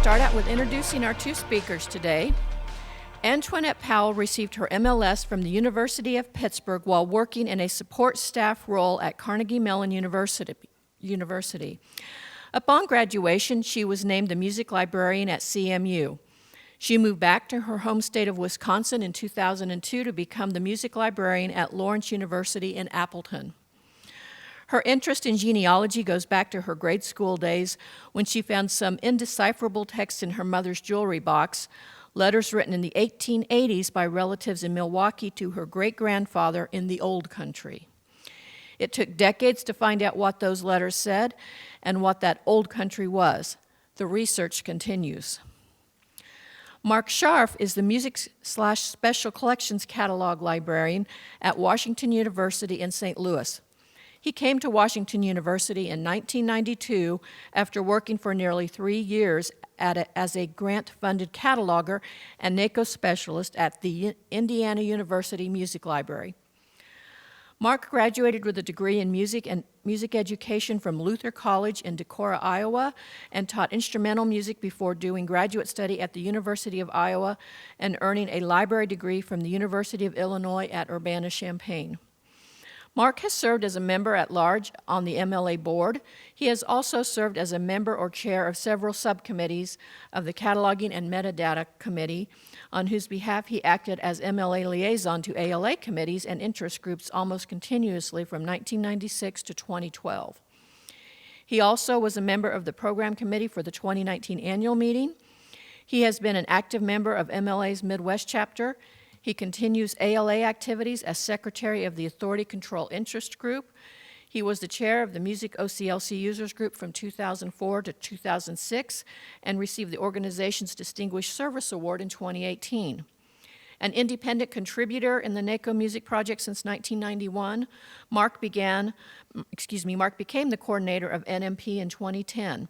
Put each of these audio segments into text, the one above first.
start out with introducing our two speakers today. Antoinette Powell received her MLS from the University of Pittsburgh while working in a support staff role at Carnegie Mellon University. Upon graduation, she was named the music librarian at CMU. She moved back to her home state of Wisconsin in 2002 to become the music librarian at Lawrence University in Appleton. Her interest in genealogy goes back to her grade school days when she found some indecipherable text in her mother's jewelry box, letters written in the 1880s by relatives in Milwaukee to her great-grandfather in the old country. It took decades to find out what those letters said and what that old country was. The research continues. Mark Scharf is the Music/Special Collections Catalog Librarian at Washington University in St. Louis. He came to Washington University in 1992 after working for nearly 3 years as a grant-funded cataloger and NACO specialist at the Indiana University Music Library. Mark graduated with a degree in music and music education from Luther College in Decorah, Iowa, and taught instrumental music before doing graduate study at the University of Iowa and earning a library degree from the University of Illinois at Urbana-Champaign. Mark has served as a member at large on the MLA board. He has also served as a member or chair of several subcommittees of the Cataloging and Metadata Committee, on whose behalf he acted as MLA liaison to ALA committees and interest groups almost continuously from 1996 to 2012. He also was a member of the program committee for the 2019 annual meeting. He has been an active member of MLA's Midwest chapter. He continues ALA activities as secretary of the Authority Control Interest Group. He was the chair of the Music OCLC Users Group from 2004 to 2006 and received the organization's Distinguished Service Award in 2018. An independent contributor in the NACO Music Project since 1991, Mark became the coordinator of NMP in 2010.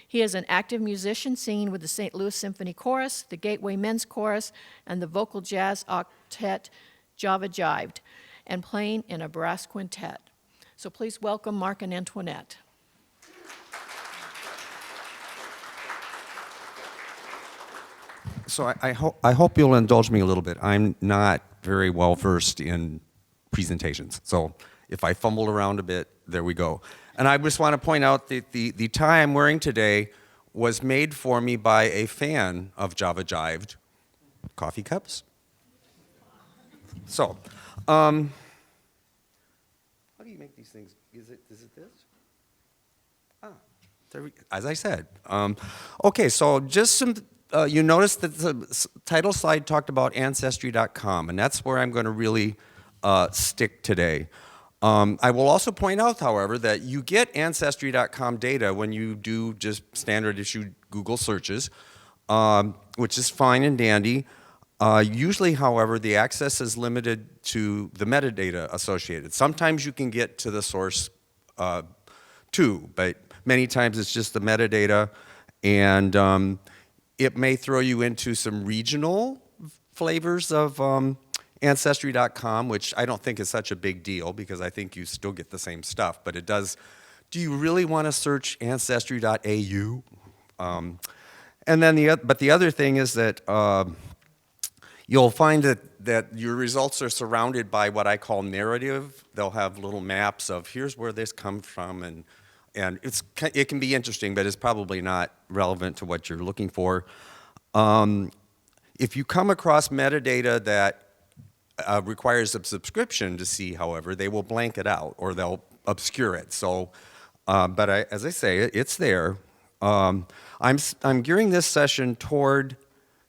He is an active musician singing with the St. Louis Symphony Chorus, the Gateway Men's Chorus, and the vocal jazz octet Java Jived, and playing in a brass quintet. So please welcome Mark and Antoinette. So I hope you'll indulge me a little bit. I'm not very well versed in presentations. So if I fumble around a bit, there we go. And I just want to point out that the tie I'm wearing today was made for me by a fan of Java Jived. Coffee cups? So, how do you make these things? Is it this? As I said. Okay, so just some, you noticed that the title slide talked about Ancestry.com, and that's where I'm going to really stick today. I will also point out, however, that you get Ancestry.com data when you do just standard issue Google searches, which is fine and dandy. Usually, however, the access is limited to the metadata associated. Sometimes you can get to the source too, but many times it's just the metadata, and it may throw you into some regional flavors of Ancestry.com, which I don't think is such a big deal because I think you still get the same stuff, but it does. Do you really want to search Ancestry.au? And then the other thing is that you'll find that your results are surrounded by what I call narrative. They'll have little maps of here's where this comes from, and it can be interesting, but it's probably not relevant to what you're looking for. If you come across metadata that requires a subscription to see, however, they will blank it out or they'll obscure it. So, but as I say, it's there. I'm gearing this session toward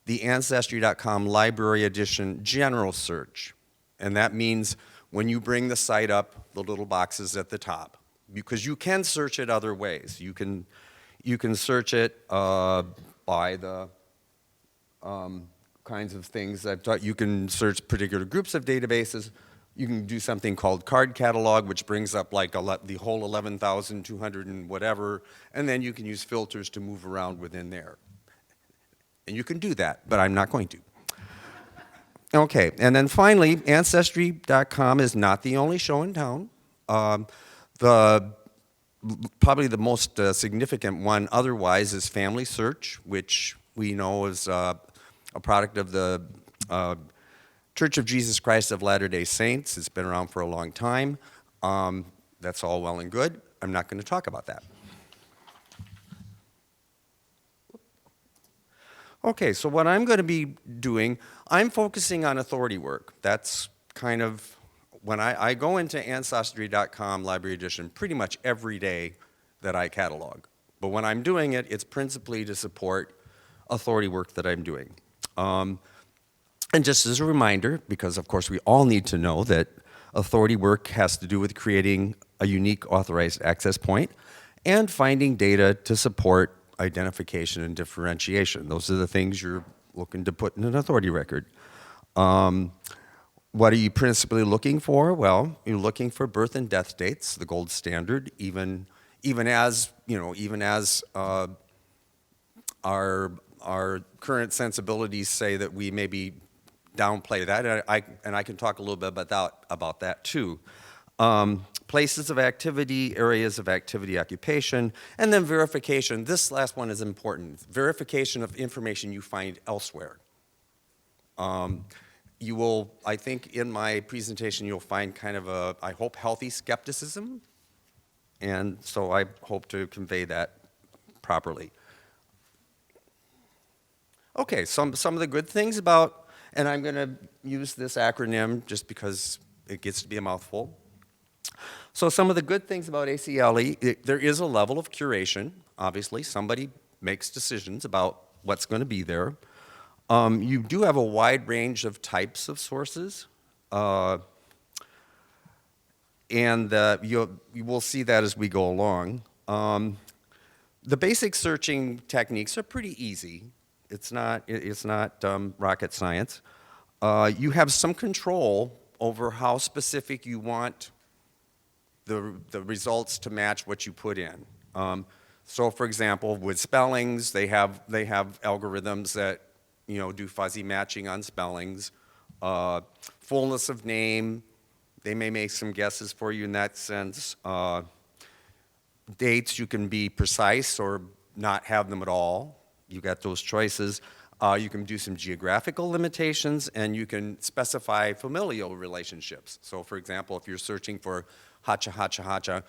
the Ancestry.com Library Edition general search. And that means when you bring the site up, the little boxes at the top, because you can search it other ways. You can search it by the kinds of things I've taught. You can search particular groups of databases. You can do something called card catalog, which brings up like the whole 11,200 and whatever, and then you can use filters to move around within there. And you can do that, but I'm not going to. Okay, and then finally, Ancestry.com is not the only show in town. The probably the most significant one otherwise is Family Search, which we know is a product of the Church of Jesus Christ of Latter-day Saints. It's been around for a long time. That's all well and good. I'm not going to talk about that. Okay, so what I'm going to be doing, I'm focusing on authority work. That's kind of, when I go into Ancestry.com Library Edition pretty much every day that I catalog. But when I'm doing it, it's principally to support authority work that I'm doing. And just as a reminder, because of course we all need to know that authority work has to do with creating a unique authorized access point and finding data to support identification and differentiation. Those are the things you're looking to put in an authority record. What are you principally looking for? Well, you're looking for birth and death dates, the gold standard, even as our current sensibilities say that we maybe downplay that, and I can talk a little bit about that too. Places of activity, areas of activity, occupation, and then verification. This last one is important. Verification of information you find elsewhere. You will, I think in my presentation, you'll find kind of a, I hope, healthy skepticism, and so I hope to convey that properly. Okay, some of the good things about, and I'm going to use this acronym just because it gets to be a mouthful. So some of the good things about ACLE, there is a level of curation. Obviously, somebody makes decisions about what's going to be there. You do have a wide range of types of sources, and you will see that as we go along. The basic searching techniques are pretty easy. It's not rocket science. You have some control over how specific you want the results to match what you put in. So, for example, with spellings, they have algorithms that do fuzzy matching on spellings. Fullness of name, they may make some guesses for you in that sense. Dates, you can be precise or not have them at all. You got those choices. You can do some geographical limitations, and you can specify familial relationships. So, for example, if you're searching for Hacha, Hacha, Hacha,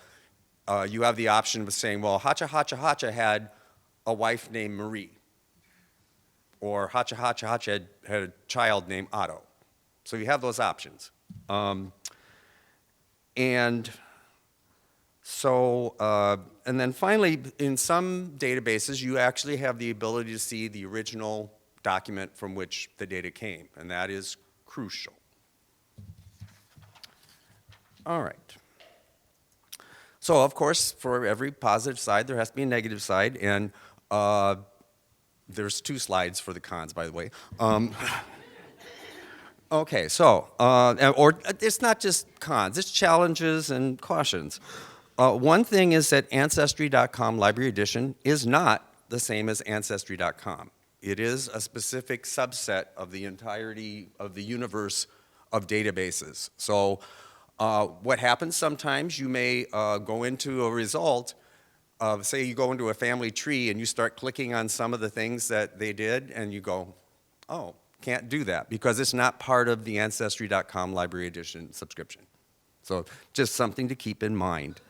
you have the option of saying, well, Hacha, Hacha, Hacha had a wife named Marie. Or Hacha, Hacha, Hacha had a child named Otto. So you have those options. And then finally, in some databases, you actually have the ability to see the original document from which the data came, and that is crucial. All right. So, of course, for every positive side, there has to be a negative side, and there's 2 slides for the cons, by the way. Okay, so, or it's not just cons, it's challenges and cautions. One thing is that Ancestry.com Library Edition is not the same as Ancestry.com. It is a specific subset of the entirety of the universe of databases. So what happens sometimes, you may go into a result of, say you go into a family tree and you start clicking on some of the things that they did and you go, oh, can't do that because it's not part of the Ancestry.com Library Edition subscription. So just something to keep in mind.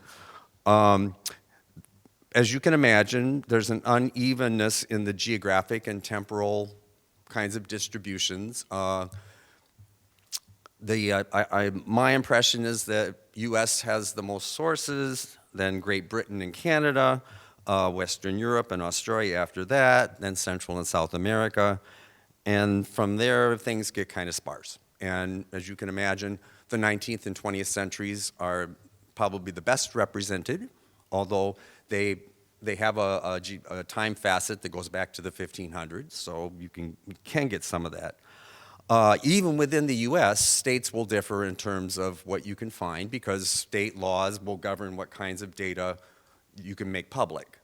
As you can imagine, there's an unevenness in the geographic and temporal kinds of distributions. My impression is that U.S. has the most sources, then Great Britain and Canada, Western Europe and Australia after that, then Central and South America. And from there, things get kind of sparse. And as you can imagine, the 19th and 20th centuries are probably the best represented, although they have a time facet that goes back to the 1500s, so you can get some of that. Even within the U.S., states will differ in terms of what you can find because state laws will govern what kinds of data you can make public.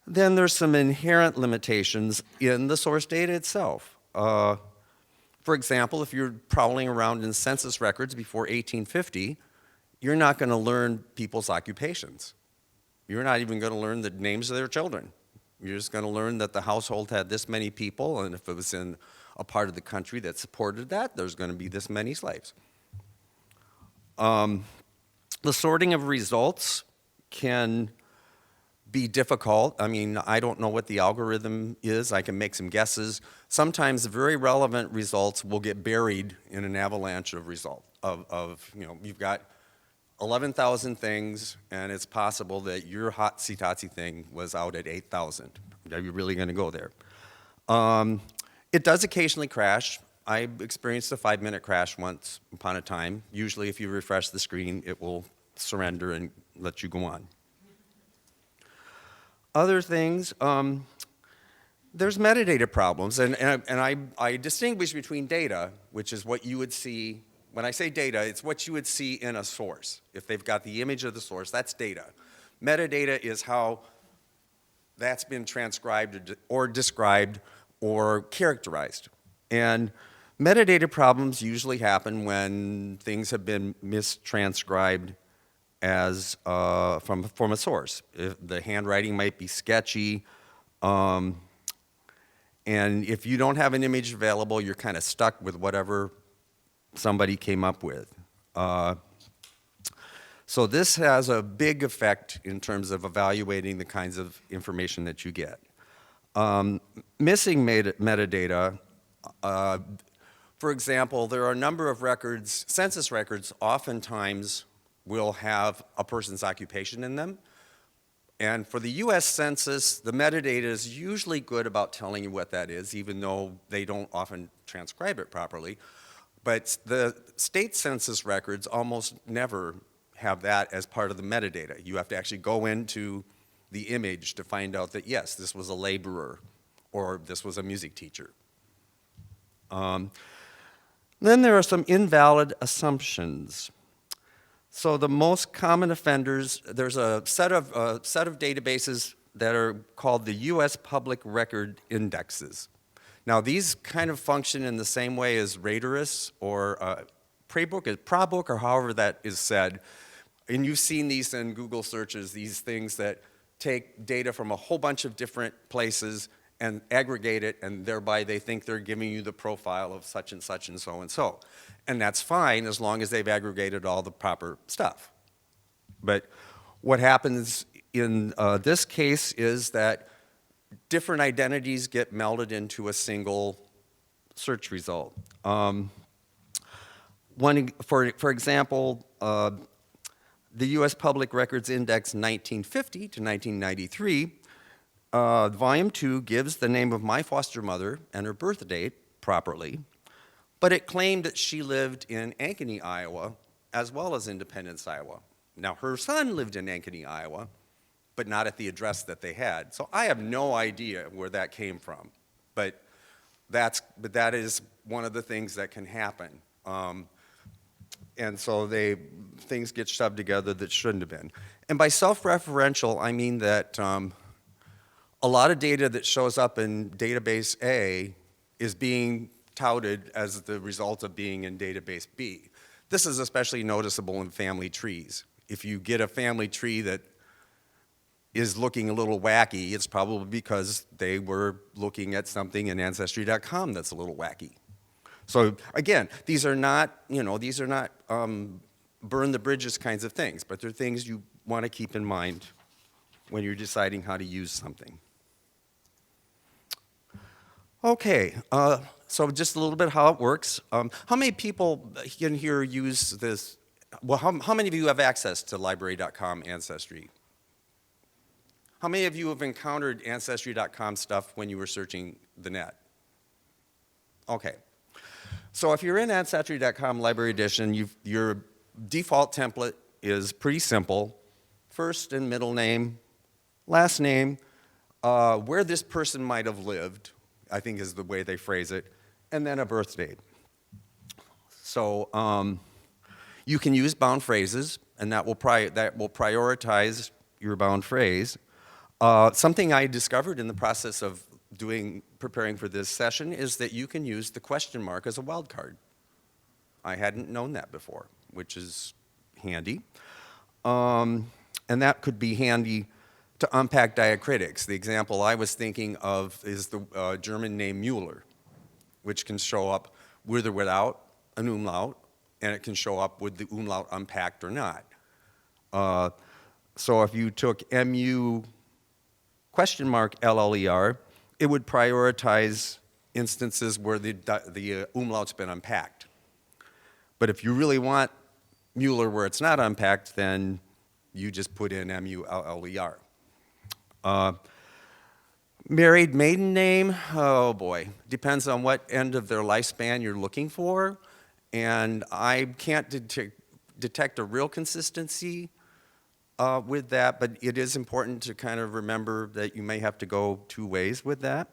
Then there's some inherent limitations in the source data itself. For example, if you're prowling around in census records before 1850, you're not going to learn people's occupations. You're not even going to learn the names of their children. You're just going to learn that the household had this many people, and if it was in a part of the country that supported that, there's going to be this many slaves. The sorting of results can be difficult. I mean, I don't know what the algorithm is. I can make some guesses. Sometimes very relevant results will get buried in an avalanche of results. You've got 11,000 things, and it's possible that your hotsy-totsy thing was out at 8,000. Are you really going to go there? It does occasionally crash. I experienced a 5-minute crash once upon a time. Usually, if you refresh the screen, it will surrender and let you go on. Other things, there's metadata problems, and I distinguish between data, which is what you would see. When I say data, it's what you would see in a source. If they've got the image of the source, that's data. Metadata is how that's been transcribed or described or characterized. And metadata problems usually happen when things have been mistranscribed as from a source. If the handwriting might be sketchy, and if you don't have an image available, you're kind of stuck with whatever somebody came up with. So this has a big effect in terms of evaluating the kinds of information that you get. Missing metadata, for example, there are a number of records, census records oftentimes will have a person's occupation in them. And for the US Census, the metadata is usually good about telling you what that is, even though they don't often transcribe it properly. But the state census records almost never have that as part of the metadata. You have to actually go into the image to find out that, yes, this was a laborer or this was a music teacher. Then there are some invalid assumptions. So the most common offenders, there's a set of databases that are called the US Public Record Indexes. Now, these kind of function in the same way as Radarus or ProBook, or however that is said. And you've seen these in Google searches, these things that take data from a whole bunch of different places and aggregate it, and thereby they think they're giving you the profile of such and such and so and so. And that's fine as long as they've aggregated all the proper stuff. But what happens in this case is that different identities get melded into a single search result. For example, the US Public Records Index 1950 to 1993, Volume 2 gives the name of my foster mother and her birth date properly, but it claimed that she lived in Ankeny, Iowa, as well as Independence, Iowa. Now, her son lived in Ankeny, Iowa, but not at the address that they had. So I have no idea where that came from, but that is one of the things that can happen. And so things get shoved together that shouldn't have been. And by self-referential, I mean that a lot of data that shows up in database A is being touted as the result of being in database B. This is especially noticeable in family trees. If you get a family tree that is looking a little wacky, it's probably because they were looking at something in Ancestry.com that's a little wacky. So again, these are not burn the bridges kinds of things, but they're things you want to keep in mind when you're deciding how to use something. Okay, so just a little bit how it works. How many people in here use this? Well, how many of you have access to library.com Ancestry? How many of you have encountered Ancestry.com stuff when you were searching the net? Okay. So if you're in Ancestry.com Library Edition, your default template is pretty simple. First and middle name, last name, where this person might have lived, I think is the way they phrase it, and then a birth date. So you can use bound phrases, and that will prioritize your bound phrase. Something I discovered in the process of preparing for this session is that you can use the question mark as a wildcard. I hadn't known that before, which is handy. And that could be handy to unpack diacritics. The example I was thinking of is the German name Müller, which can show up with or without an umlaut, and it can show up with the umlaut unpacked or not. So if you took MU question mark LLER, it would prioritize instances where the umlaut's been unpacked. But if you really want Müller where it's not unpacked, then you just put in MULLER. Married maiden name, oh boy, depends on what end of their lifespan you're looking for. And I can't detect a real consistency with that, but it is important to kind of remember that you may have to go two ways with that.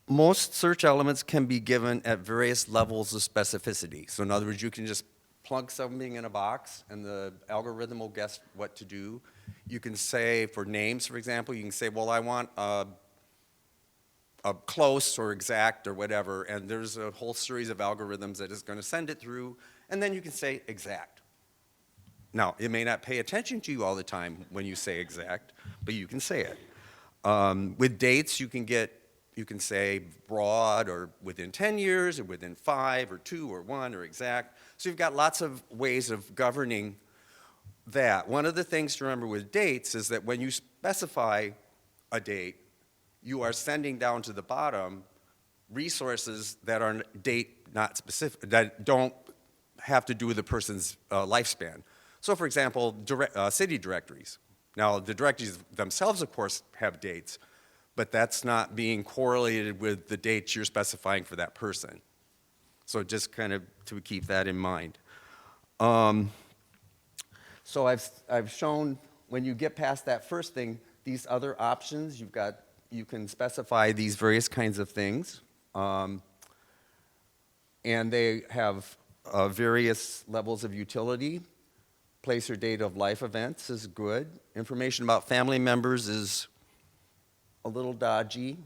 Most search elements can be given at various levels of specificity. So in other words, you can just plug something in a box and the algorithm will guess what to do. You can say, for names, for example, you can say, well, I want a close or exact or whatever, and there's a whole series of algorithms that is going to send it through, and then you can say exact. Now, it may not pay attention to you all the time when you say exact, but you can say it. With dates, you can say broad or within 10 years or within 5 or 2 or 1 or exact. So you've got lots of ways of governing that. One of the things to remember with dates is that when you specify a date, you are sending down to the bottom resources that are date not specific, that don't have to do with the person's lifespan. So for example, city directories. Now the directories themselves, of course, have dates, but that's not being correlated with the dates you're specifying for that person. So just kind of to keep that in mind. So I've shown when you get past that first thing, these other options, you can specify these various kinds of things. And they have various levels of utility. Place or date of life events is good. Information about family members is a little dodgy.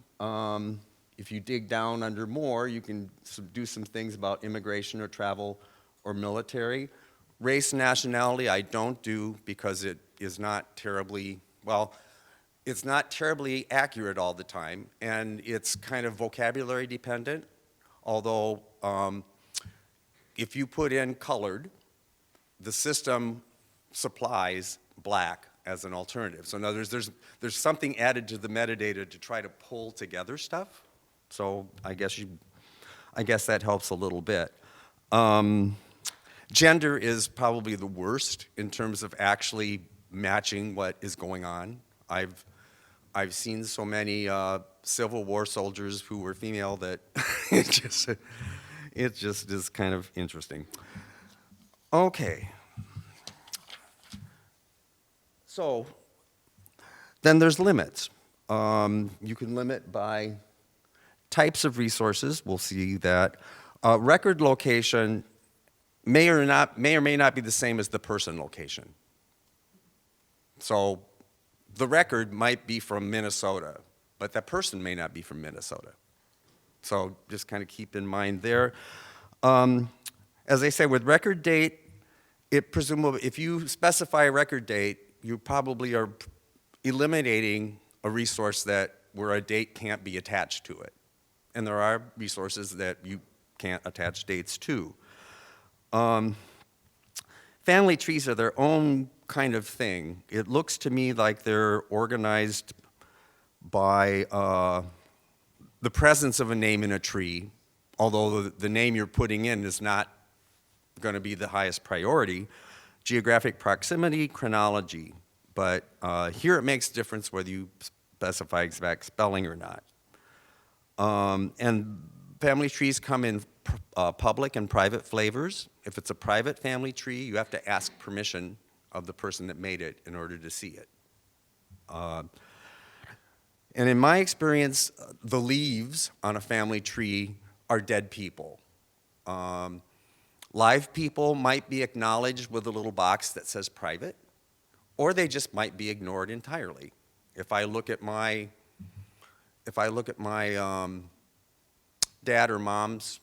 If you dig down under more, you can do some things about immigration or travel or military. Race and nationality I don't do because it is not terribly, well, it's not terribly accurate all the time, and it's kind of vocabulary dependent, although if you put in colored, the system supplies black as an alternative. So in other words, there's something added to the metadata to try to pull together stuff. So I guess that helps a little bit. Gender is probably the worst in terms of actually matching what is going on. I've seen so many Civil War soldiers who were female that it just is kind of interesting. Okay. So then there's limits. You can limit by types of resources. We'll see that. Record location may or may not be the same as the person location. So the record might be from Minnesota, but that person may not be from Minnesota. So just kind of keep in mind there. As I say, with record date, if you specify a record date, you probably are eliminating a resource where a date can't be attached to it. And there are resources that you can't attach dates to. Family trees are their own kind of thing. It looks to me like they're organized by the presence of a name in a tree, although the name you're putting in is not going to be the highest priority. Geographic proximity, chronology. But here it makes a difference whether you specify exact spelling or not. And family trees come in public and private flavors. If it's a private family tree, you have to ask permission of the person that made it in order to see it. And in my experience, the leaves on a family tree are dead people. Live people might be acknowledged with a little box that says private, or they just might be ignored entirely. If I look at my dad or mom's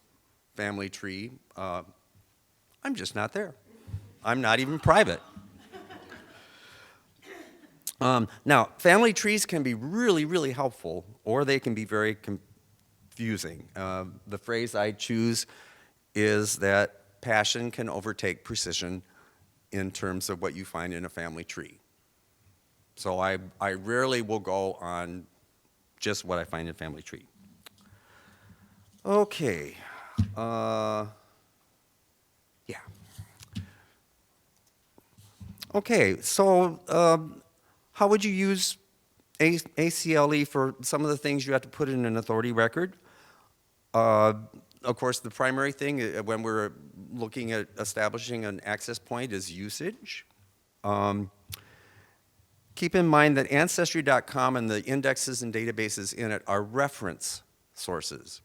family tree, I I'm just not there. I'm not even private. Now, family trees can be really, really helpful, or they can be very confusing. The phrase I choose is that passion can overtake precision in terms of what you find in a family tree. So I rarely will go on just what I find in a family tree. Okay. Yeah. Okay, so how would you use ACLE for some of the things you have to put in an authority record? Of course, the primary thing when we're looking at establishing an access point is usage. Keep in mind that Ancestry.com and the indexes and databases in it are reference sources.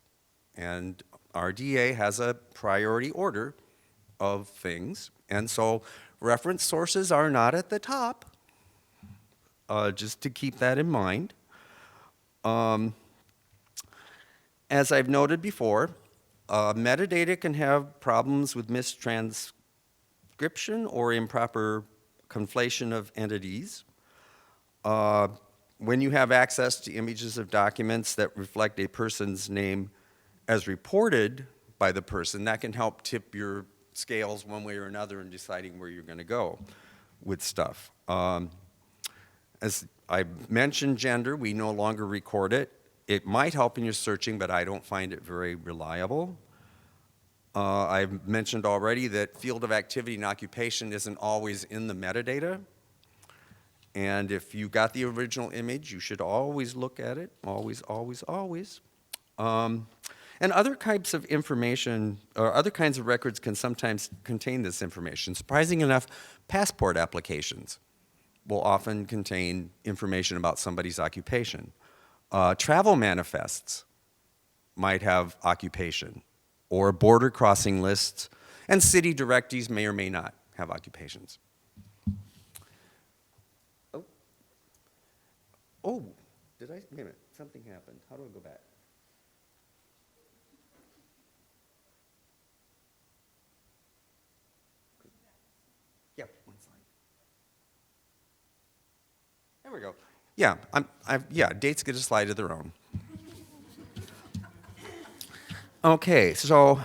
And RDA has a priority order of things. And so reference sources are not at the top, just to keep that in mind. As I've noted before, metadata can have problems with mistranscription or improper conflation of entities. When you have access to images of documents that reflect a person's name as reported by the person, that can help tip your scales one way or another in deciding where you're going to go with stuff. As I mentioned gender, we no longer record it. It might help in your searching, but I don't find it very reliable. I've mentioned already that field of activity and occupation isn't always in the metadata. And if you got the original image, you should always look at it, always, always, always. And other types of information, or other kinds of records can sometimes contain this information. Surprising enough, passport applications will often contain information about somebody's occupation. Travel manifests might have occupation, or border crossing lists, and city directories may or may not have occupations. Oh, did I? Wait a minute, something happened. How do I go back? Yeah, one slide. There we go. Yeah, dates get a slide of their own. Okay, so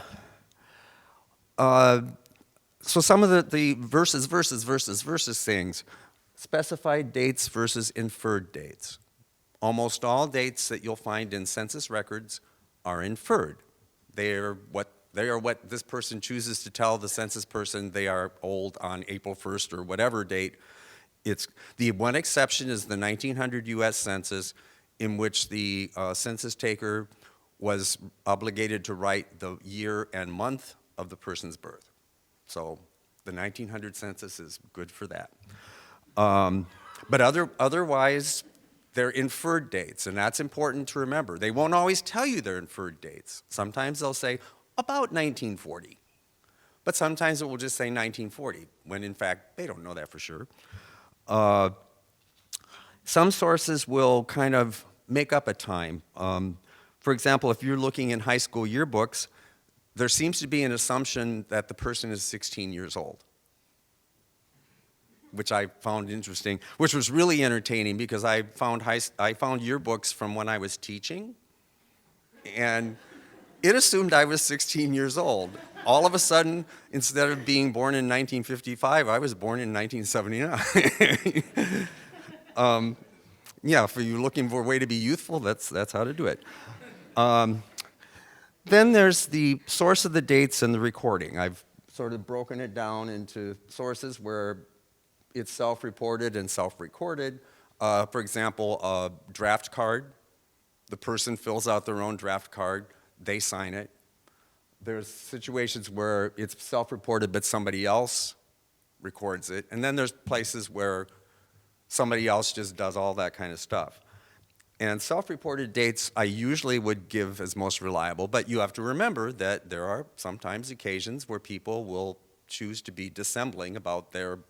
some of the versus things. Specified dates versus inferred dates. Almost all dates that you'll find in census records are inferred. They are what this person chooses to tell the census person they are old on April 1st or whatever date. It's the one exception is the 1900 U.S. Census, in which the census taker was obligated to write the year and month of the person's birth. So the 1900 census is good for that. But otherwise, they're inferred dates, and that's important to remember. They won't always tell you they're inferred dates. Sometimes they'll say, about 1940. But sometimes it will just say 1940, when in fact, they don't know that for sure. Some sources will kind of make up a time. For example, if you're looking in high school yearbooks, there seems to be an assumption that the person is 16 years old, which I found interesting, which was really entertaining because I found yearbooks from when I was teaching, and it assumed I was 16 years old. All of a sudden, instead of being born in 1955, I was born in 1979. Yeah, if you're looking for a way to be youthful, that's how to do it. Then there's the source of the dates and the recording. I've sort of broken it down into sources where it's self-reported and self-recorded. For example, a draft card. The person fills out their own draft card. They sign it. There's situations where it's self-reported, but somebody else records it. And then there's places where somebody else just does all that kind of stuff. And self-reported dates I usually would give as most reliable, but you have to remember that there are sometimes occasions where people will choose to be dissembling about their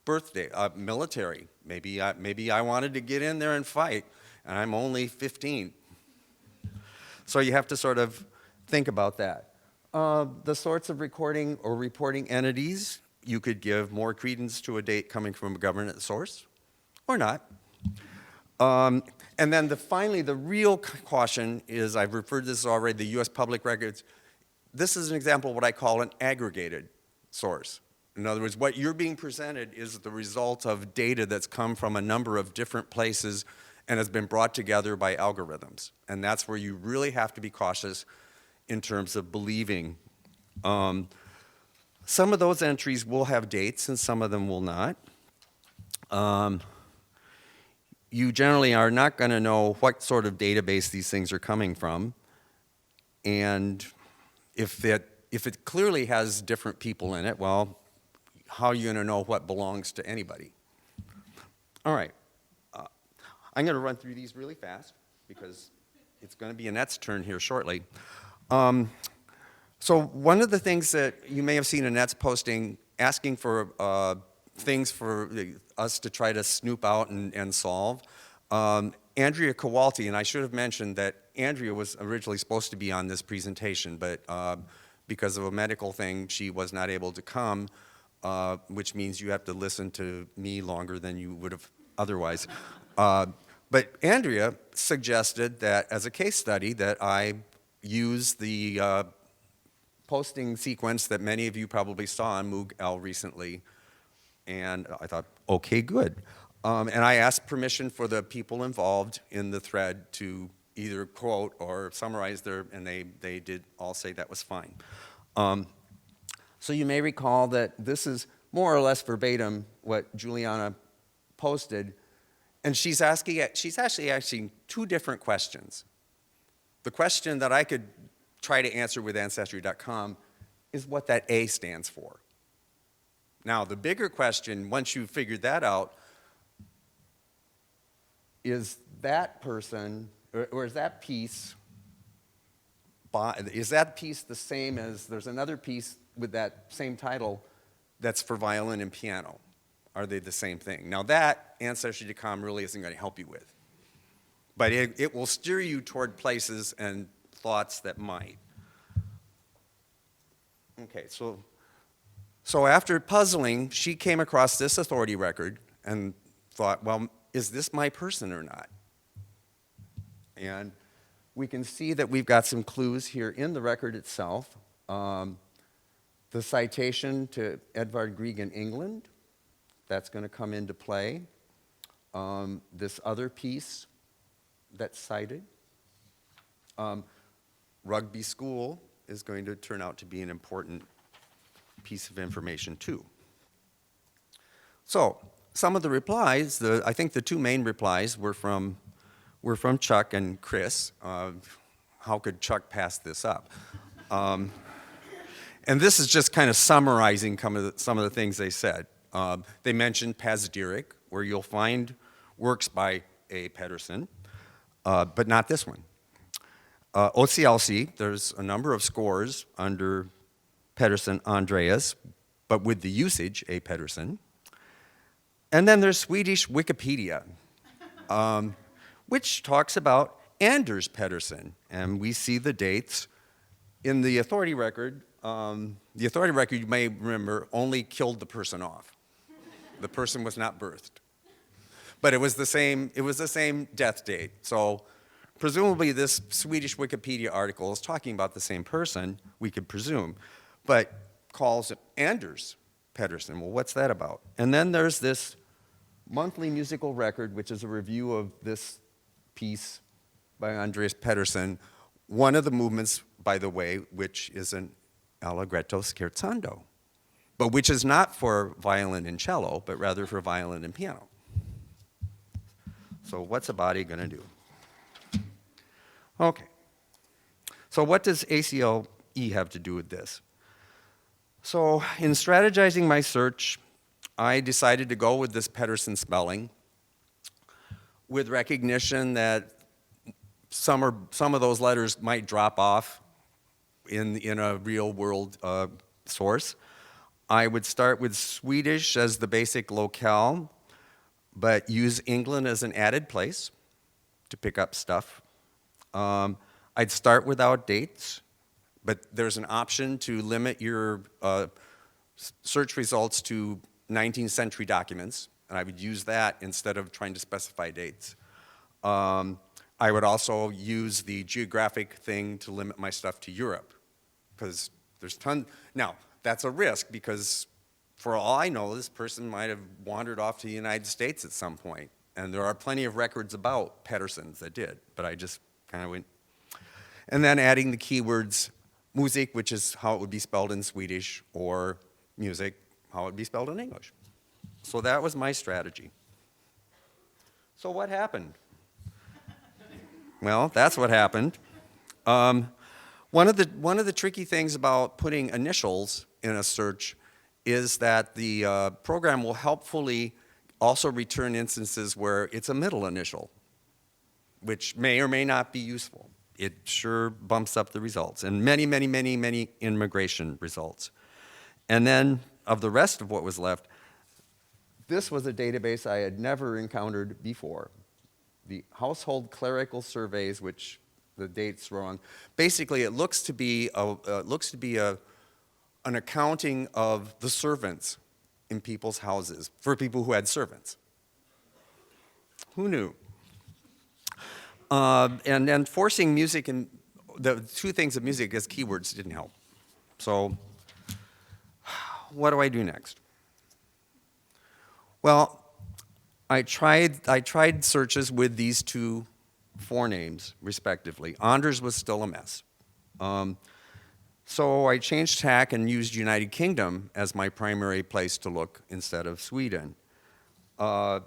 birthday. Military, maybe I wanted to get in there and fight, and I'm only 15. So you have to sort of think about that. the sorts of recording or reporting entities, you could give more credence to a date coming from a government source or not. And then finally, the real caution is, I've referred to this already, the US public records. This is an example of what I call an aggregated source. In other words, what you're being presented is the result of data that's come from a number of different places and has been brought together by algorithms. And that's where you really have to be cautious in terms of believing. Some of those entries will have dates and some of them will not. You generally are not going to know what sort of database these things are coming from. And if it clearly has different people in it, well, how are you going to know what belongs to anybody? All right. I'm going to run through these really fast because it's going to be Annette's turn here shortly. So one of the things that you may have seen Annette's posting, asking for things for us to try to snoop out and solve. Andrea Kowalty, and I should have mentioned that Andrea was originally supposed to be on this presentation, but because of a medical thing, she was not able to come, which means you have to listen to me longer than you would have otherwise. But Andrea suggested that as a case study that I use the posting sequence that many of you probably saw on MOUG recently. And I thought, okay, good. And I asked permission for the people involved in the thread to either quote or summarize and they did all say that was fine. So you may recall that this is more or less verbatim what Juliana posted. And she's actually asking two different questions. The question that I could try to answer with Ancestry.com is what that A stands for. Now, the bigger question, once you've figured that out, is that person, or is that piece the same as, there's another piece with that same title that's for violin and piano? Are they the same thing? Now that, Ancestry.com really isn't going to help you with. But it will steer you toward places and thoughts that might. Okay, so after puzzling, she came across this authority record and thought, well, is this my person or not? And we can see that we've got some clues here in the record itself. The citation to Edvard Grieg in England, that's going to come into play. This other piece that's cited. Rugby school is going to turn out to be an important piece of information too. So some of the replies, I think the two main replies were from Chuck and Chris. How could Chuck pass this up? And this is just kind of summarizing some of the things they said. They mentioned Pazdirik, where you'll find works by A. Pedersen, but not this one. OCLC, there's a number of scores under Pedersen Andreas, but with the usage A. Pedersen. And then there's Swedish Wikipedia, which talks about Anders Pedersen, and we see the dates in the authority record. The authority record, you may remember, only killed the person off. The person was not birthed, but it was the same death date. So presumably this Swedish Wikipedia article is talking about the same person, we could presume, but calls it Anders Pedersen. Well, what's that about? And then there's this monthly musical record, which is a review of this piece by Andreas Pedersen. One of the movements, by the way, which is an Allegretto scherzando, but which is not for violin and cello, but rather for violin and piano. So what's a body going to do? Okay. So what does ACLE have to do with this? So in strategizing my search, I decided to go with this Pedersen spelling with recognition that some of those letters might drop off in a real world source. I would start with Swedish as the basic locale, but use England as an added place to pick up stuff. I'd start without dates, But there's an option to limit your search results to 19th century documents, and I would use that instead of trying to specify dates. I would also use the geographic thing to limit my stuff to Europe, because there's tons. Now, that's a risk, because for all I know, this person might have wandered off to the United States at some point, and there are plenty of records about Pedersens that did, but I just kind of went. And then adding the keywords music, which is how it would be spelled in Swedish, or music, how it would be spelled in English. So that was my strategy. So what happened? Well, that's what happened. One of the tricky things about putting initials in a search is that the program will helpfully also return instances where it's a middle initial, which may or may not be useful. It sure bumps up the results, and many, many, many, many immigration results. And then of the rest of what was left, this was a database I had never encountered before. The household clerical surveys, which the date's wrong. Basically, it looks to be an accounting of the servants in people's houses for people who had servants. Who knew? And then forcing music and the two things of music as keywords didn't help. So what do I do next? Well, I tried searches with these two forenames, respectively. Anders was still a mess. So I changed tack and used United Kingdom as my primary place to look instead of Sweden. The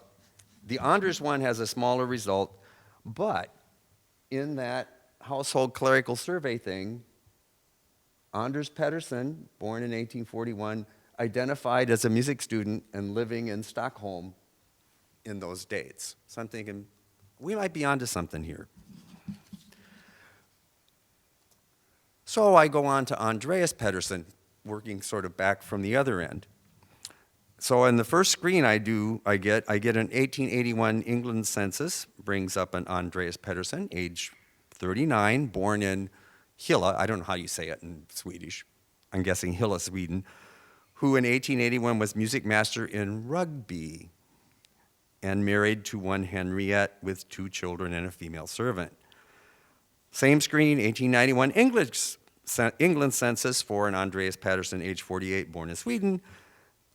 Anders one has a smaller result, but in that household clerical survey thing, Anders Pedersen, born in 1841, identified as a music student and living in Stockholm in those dates. So I'm thinking, we might be onto something here. So I go on to Andreas Pedersen, working sort of back from the other end. So in the first screen I get an 1881 England census, brings up an Andreas Pedersen, age 39, born in Hilla, I don't know how you say it in Swedish, I'm guessing Hilla, Sweden, who in 1881 was music master in Rugby and married to one Henriette with 2 children and a female servant. Same screen, 1891 England census for an Andreas Pedersen, age 48, born in Sweden.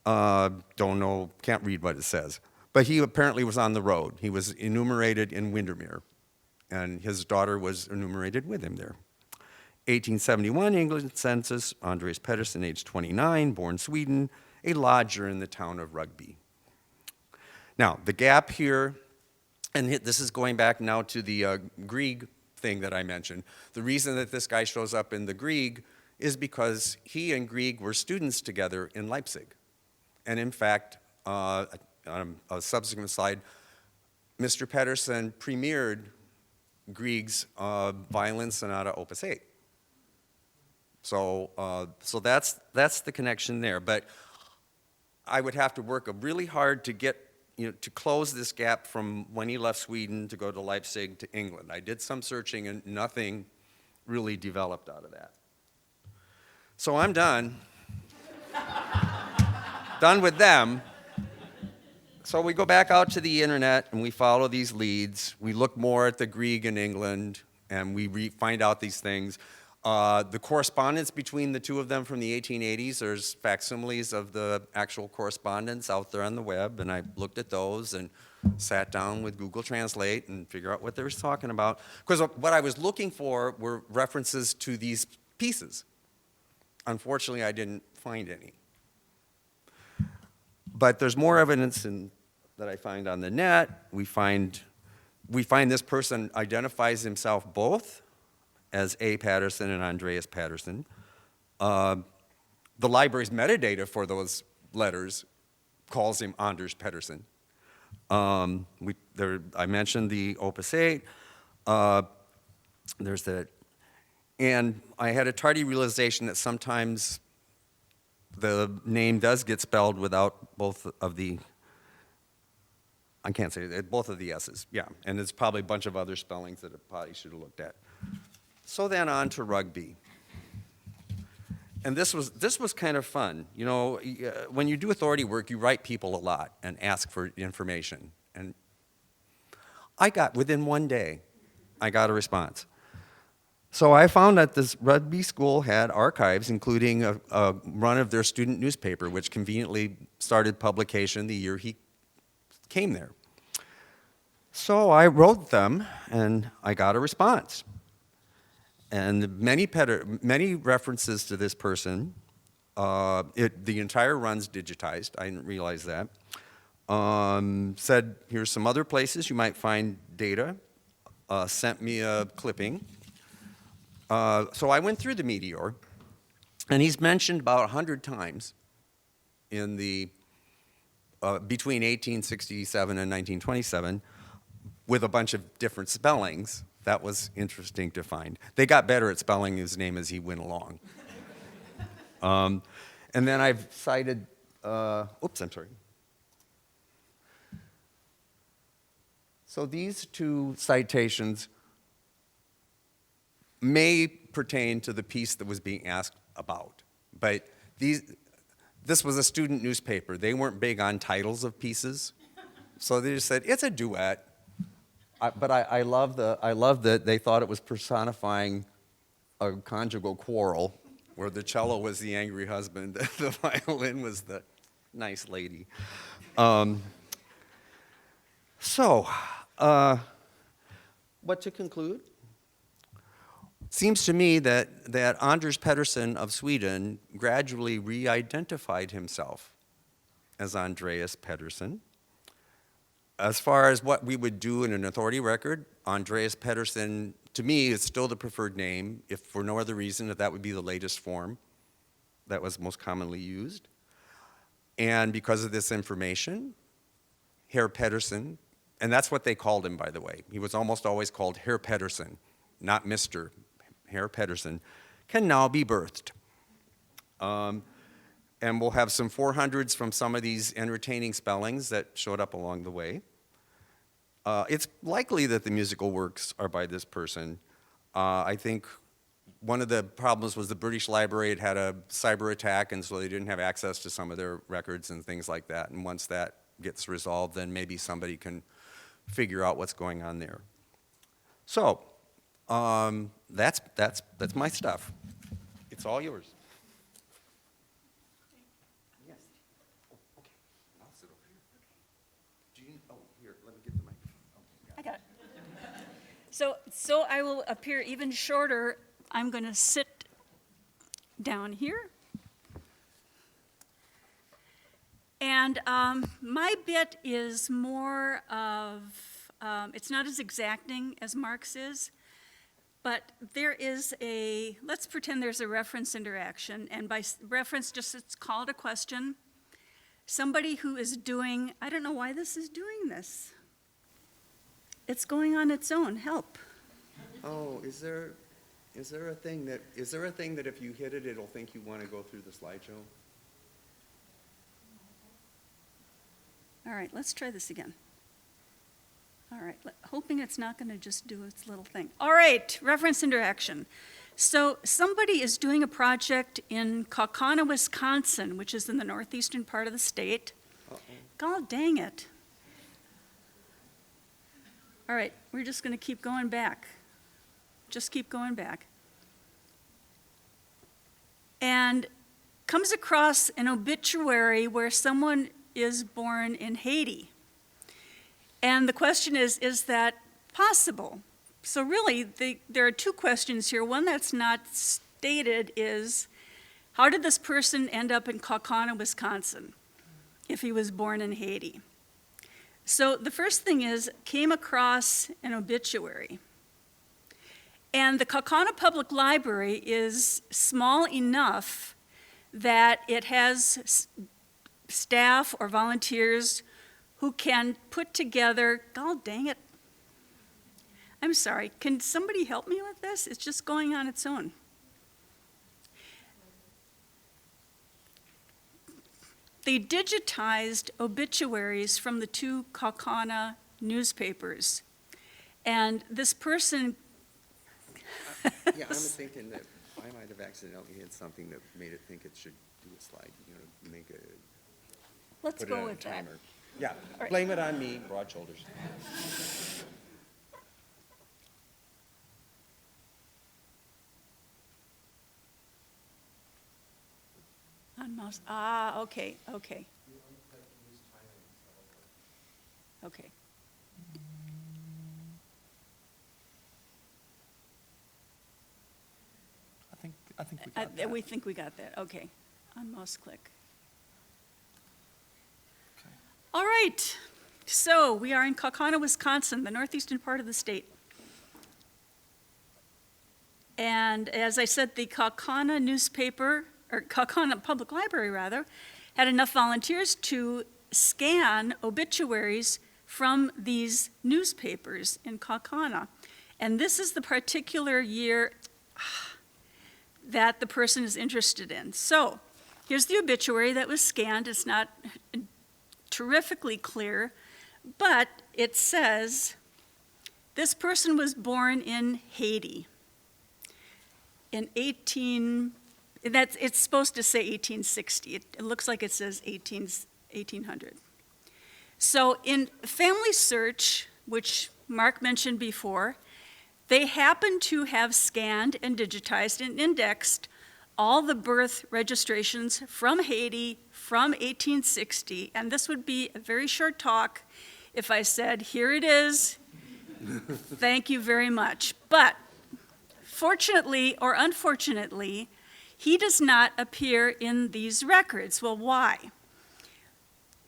Don't know, can't read what it says. But he apparently was on the road. He was enumerated in Windermere, and his daughter was enumerated with him there. 1871 England census, Andreas Pedersen, age 29, born Sweden, a lodger in the town of Rugby. Now, the gap here, and this is going back now to the Grieg thing that I mentioned. The reason that this guy shows up in the Grieg is because he and Grieg were students together in Leipzig. And in fact, on a subsequent slide, Mr. Pedersen premiered Grieg's Violin Sonata Opus 8. So that's the connection there. But I would have to work really hard to get, to close this gap from when he left Sweden to go to Leipzig to England. I did some searching and nothing really developed out of that. So I'm done. Done with them. So we go back out to the internet and we follow these leads. We look more at the Grieg in England and we find out these things. The correspondence between the two of them from the 1880s, there's facsimiles of the actual correspondence out there on the web, and I looked at those and sat down with Google Translate and figure out what they were talking about. Because what I was looking for were references to these pieces. Unfortunately, I didn't find any. But there's more evidence that I find on the net. We find this person identifies himself both as A. Patterson and Andreas Patterson. The library's metadata for those letters calls him Anders Pedersen. I mentioned the Opus 8. There's that. And I had a tardy realization that sometimes the name does get spelled without both of the, I can't say it, both of the S's, yeah. And there's probably a bunch of other spellings that I probably should have looked at. So then on to Rugby. And this was kind of fun. You know, when you do authority work, you write people a lot and ask for information. And within one day, I got a response. So I found that this Rugby school had archives, including a run of their student newspaper, which conveniently started publication the year he came there. So I wrote them, and I got a response. And many references to this person. The entire run's digitized. I didn't realize that. Said, here's some other places you might find data. Sent me a clipping. So I went through the meteor, and he's mentioned about 100 times in the between 1867 and 1927, with a bunch of different spellings. That was interesting to find. They got better at spelling his name as he went along. And then I've cited, oops, I'm sorry. So these two citations may pertain to the piece that was being asked about, but this was a student newspaper. They weren't big on titles of pieces, so they just said, it's a duet. But I love that they thought it was personifying a conjugal quarrel, where the cello was the angry husband, the violin was the nice lady. What to conclude? Seems to me that Anders Pettersson of Sweden gradually re-identified himself as Andreas Pettersson. As far as what we would do in an authority record, Andreas Pettersson, to me, is still the preferred name, if for no other reason that would be the latest form that was most commonly used. And because of this information, Herr Pettersson, and that's what they called him, by the way. He was almost always called Herr Pettersson, not Mr. Herr Pettersson, can now be birthed. And we'll have some 400s from some of these entertaining spellings that showed up along the way. It's likely that the musical works are by this person. I think one of the problems was the British Library had a cyber attack, and so they didn't have access to some of their records and things like that. And once that gets resolved, then maybe somebody can figure out what's going on there. So that's my stuff. It's all yours. Yes. Oh, okay. I'll sit over here. Jean, here, let me get the microphone. Okay, I got it. So I will appear even shorter. I'm going to sit down here. And my bit is more of, it's not as exacting as Mark's is, but there is let's pretend there's a reference interaction, and by reference, just it's called a question. Somebody who is doing, I don't know why this is doing this. It's going on its own, help. Oh, is there a thing that if you hit it, it'll think you want to go through the slideshow? All right, let's try this again. All right, hoping it's not going to just do its little thing. All right, reference interaction. So somebody is doing a project in Kaukauna, Wisconsin, which is in the northeastern part of the state. Uh-oh. God dang it. All right, we're just going to keep going back. Just keep going back. And comes across an obituary where someone is born in Haiti. And the question is that possible? So really, there are two questions here. One that's not stated is, how did this person end up in Kaukauna, Wisconsin, if he was born in Haiti? So the first thing is, came across an obituary. And the Kaukauna Public Library is small enough that it has staff or volunteers who can put together, God dang it. I'm sorry, can somebody help me with this? It's just going on its own. They digitized obituaries from the two Kaukauna newspapers. And this person Yeah, I'm thinking that, why am I have accidentally hit something that made it think it should do a slide. You know, make a, Let's put it go on a with that. timer. Yeah, right. blame it on me, broad shoulders. On mouse, okay, okay. Okay. I think we got that. We think we got that, okay. On mouse click. Okay. All right, so we are in Kaukauna, Wisconsin, the northeastern part of the state. And as I said, the Kaukauna newspaper, or Kaukauna Public Library rather, had enough volunteers to scan obituaries from these newspapers in Kaukauna. And this is the particular year that the person is interested in. So here's the obituary that was scanned. It's not terrifically clear, but it says, this person was born in Haiti in it's supposed to say 1860. It looks like it says 1800. So in Family Search, which Mark mentioned before, they happen to have scanned and digitized and indexed all the birth registrations from Haiti from 1860. And this would be a very short talk if I said, here it is, thank you very much. But fortunately or unfortunately, he does not appear in these records. Well, why?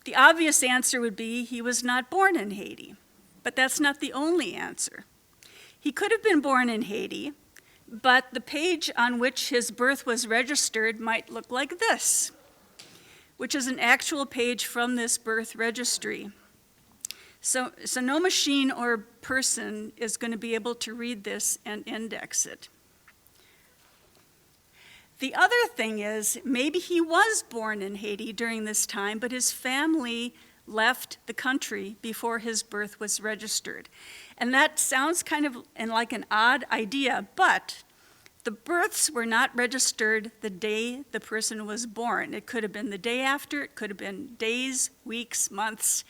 The obvious answer would be he was not born in Haiti, but that's not the only answer. He could have been born in Haiti, but the page on which his birth was registered might look like this, which is an actual page from this birth registry. So no machine or person is going to be able to read this and index it. The other thing is, maybe he was born in Haiti during this time, but his family left the country before his birth was registered. And that sounds kind of like an odd idea, but the births were not registered the day the person was born. It could have been the day after, it could have been days, weeks, months,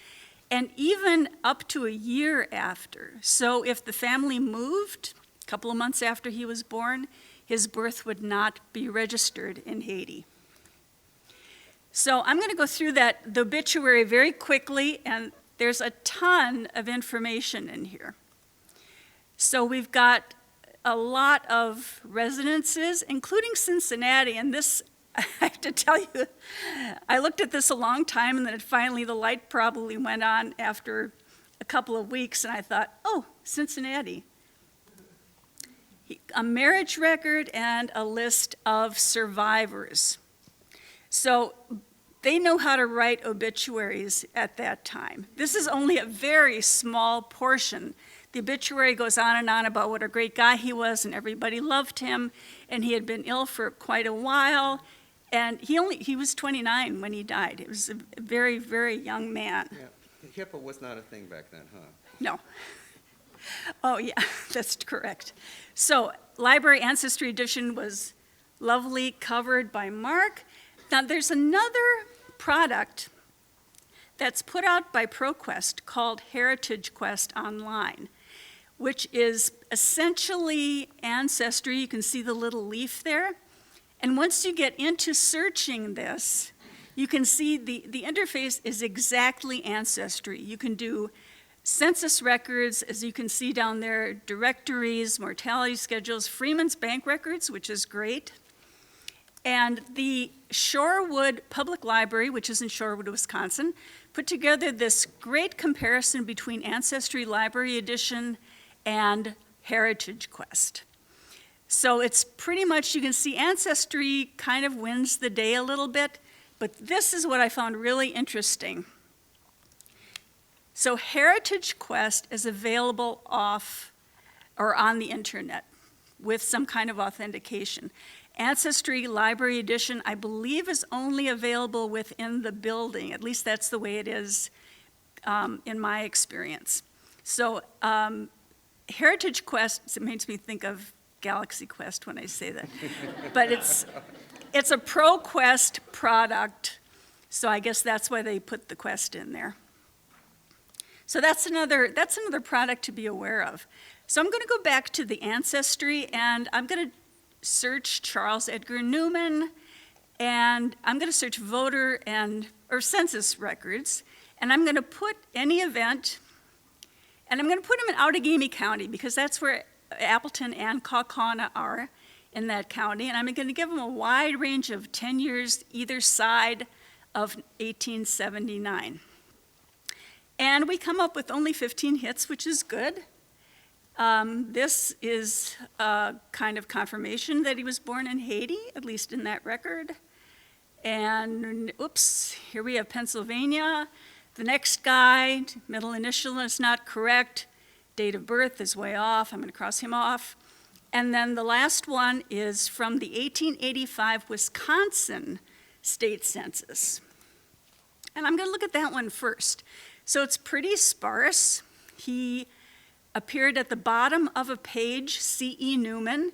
and even up to a year after. So if the family moved a couple of months after he was born, his birth would not be registered in Haiti. So I'm going to go through the obituary very quickly, and there's a ton of information in here. So we've got a lot of residences, including Cincinnati, and this, I have to tell you, I looked at this a long time, and then finally the light probably went on after a couple of weeks, and I thought, oh, Cincinnati. A marriage record and a list of survivors. So they know how to write obituaries at that time. This is only a very small portion. The obituary goes on and on about what a great guy he was and everybody loved him, and he had been ill for quite a while, and he was 29 when he died. It was a very, very young man. Yeah, HIPAA was not a thing back then, huh? No. Oh, yeah, that's correct. So, Library Ancestry Edition was lovely, covered by Mark. Now, there's another product that's put out by ProQuest called Heritage Quest Online, which is essentially Ancestry. You can see the little leaf there. And once you get into searching this, you can see the interface is exactly Ancestry. You can do census records, as you can see down there, directories, mortality schedules, Freeman's Bank records, which is great. And the Shorewood Public Library, which is in Shorewood, Wisconsin, put together this great comparison between Ancestry Library Edition and Heritage Quest. So it's pretty much, you can see Ancestry kind of wins the day a little bit, but this is what I found really interesting. So Heritage Quest is available off or on the internet with some kind of authentication. Ancestry Library Edition, I believe, is only available within the building. At least that's the way it is in my experience. So Heritage Quest, it makes me think of Galaxy Quest when I say that. But it's a ProQuest product, so I guess that's why they put the Quest in there. So that's another product to be aware of. So I'm going to go back to the Ancestry, and I'm going to search Charles Edgar Newman, and I'm going to search voter or census records, and I'm going to put any event, and I'm going to put them in Outagamie County because that's where Appleton and Kaukauna are in that county, and I'm going to give them a wide range of 10 years either side of 1879. And we come up with only 15 hits, which is good. This is a kind of confirmation that he was born in Haiti, at least in that record. And oops, here we have Pennsylvania. The next guy, middle initial is not correct. Date of birth is way off. I'm going to cross him off. And then the last one is from the 1885 Wisconsin state census. And I'm going to look at that one first. So it's pretty sparse. He appeared at the bottom of a page, C.E. Newman,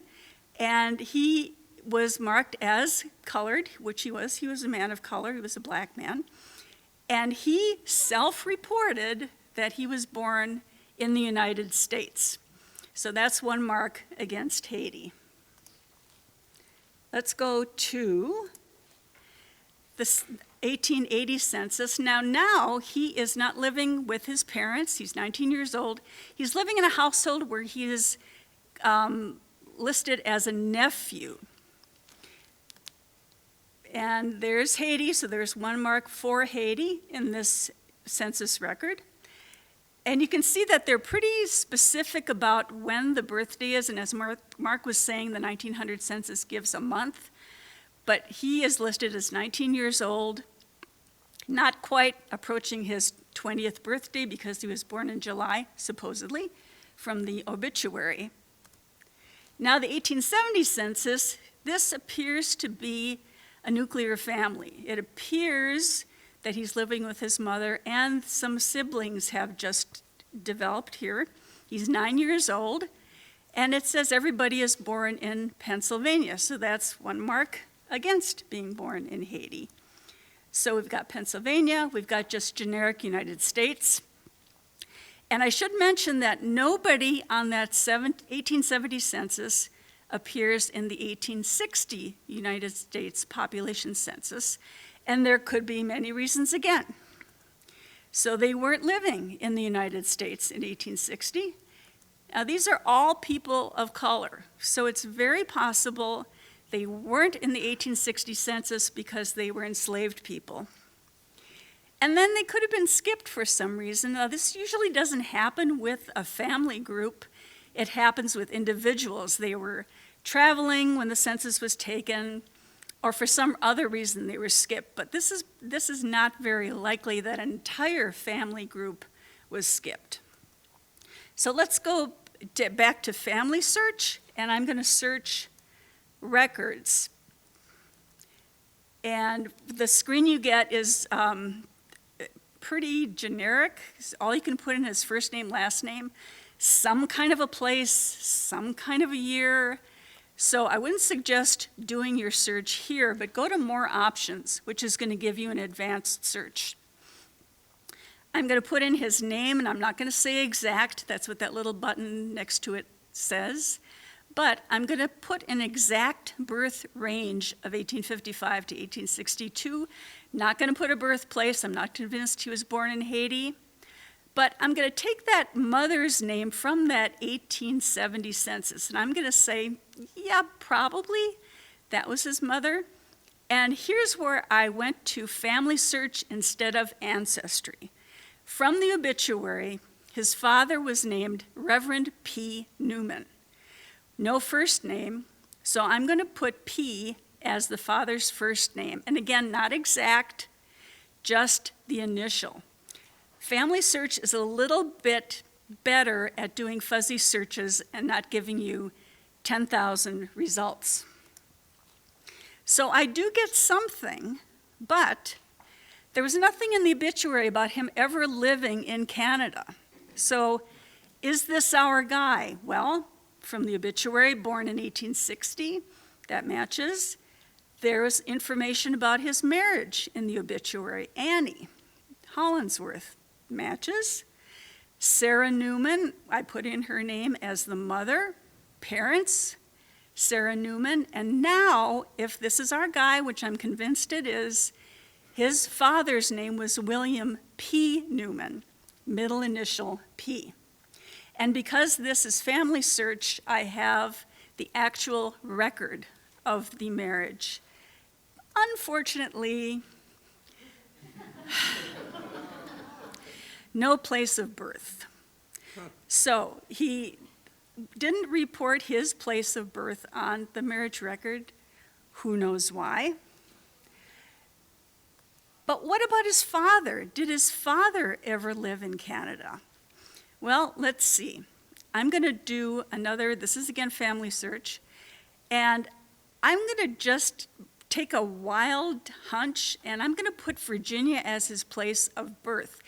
and he was marked as colored, which he was. He was a man of color. He was a black man. And he self-reported that he was born in the United States. So that's one mark against Haiti. Let's go to the 1880 census. Now he is not living with his parents. He's 19 years old. He's living in a household where he is listed as a nephew. And there's Haiti, so there's one mark for Haiti in this census record. And you can see that they're pretty specific about when the birthday is, and as Mark was saying, the 1900 census gives a month, but he is listed as 19 years old, not quite approaching his 20th birthday because he was born in July, supposedly, from the obituary. Now the 1870 census, this appears to be a nuclear family. It appears that he's living with his mother, and some siblings have just developed here. He's 9 years old, and it says everybody is born in Pennsylvania, so that's one mark against being born in Haiti. So we've got Pennsylvania, we've got just generic United States. And I should mention that nobody on that 1870 census appears in the 1860 United States population census, and there could be many reasons again. So they weren't living in the United States in 1860. Now these are all people of color, so it's very possible they weren't in the 1860 census because they were enslaved people. And then they could have been skipped for some reason. Now this usually doesn't happen with a family group. It happens with individuals. They were traveling when the census was taken, or for some other reason they were skipped. But this is not very likely that an entire family group was skipped. So let's go back to family search, and I'm going to search records. And the screen you get is pretty generic. All you can put in is first name, last name, some kind of a place, some kind of a year. So I wouldn't suggest doing your search here, but go to more options, which is going to give you an advanced search. I'm going to put in his name, and I'm not going to say exact. That's what that little button next to it says. But I'm going to put an exact birth range of 1855 to 1862. Not going to put a birthplace. I'm not convinced he was born in Haiti. But I'm going to take that mother's name from that 1870 census, and I'm going to say, yeah, probably that was his mother. And here's where I went to family search instead of ancestry. From the obituary, his father was named Reverend P. Newman. No first name, so I'm going to put P as the father's first name. And again, not exact, just the initial. Family search is a little bit better at doing fuzzy searches and not giving you 10,000 results. So I do get something, but there was nothing in the obituary about him ever living in Canada. So is this our guy? Well, from the obituary, born in 1860, that matches. There's information about his marriage in the obituary. Annie Hollinsworth matches. Sarah Newman, I put in her name as the mother, parents, Sarah Newman, and now, if this is our guy, which I'm convinced it is, his father's name was William P. Newman, middle initial P. And because this is family search, I have the actual record of the marriage. Unfortunately, no place of birth. So he didn't report his place of birth on the marriage record. Who knows why? But what about his father? Did his father ever live in Canada? Well, let's see. I'm going to do another, this is again family search, and I'm going to just take a wild hunch, and I'm going to put Virginia as his place of birth.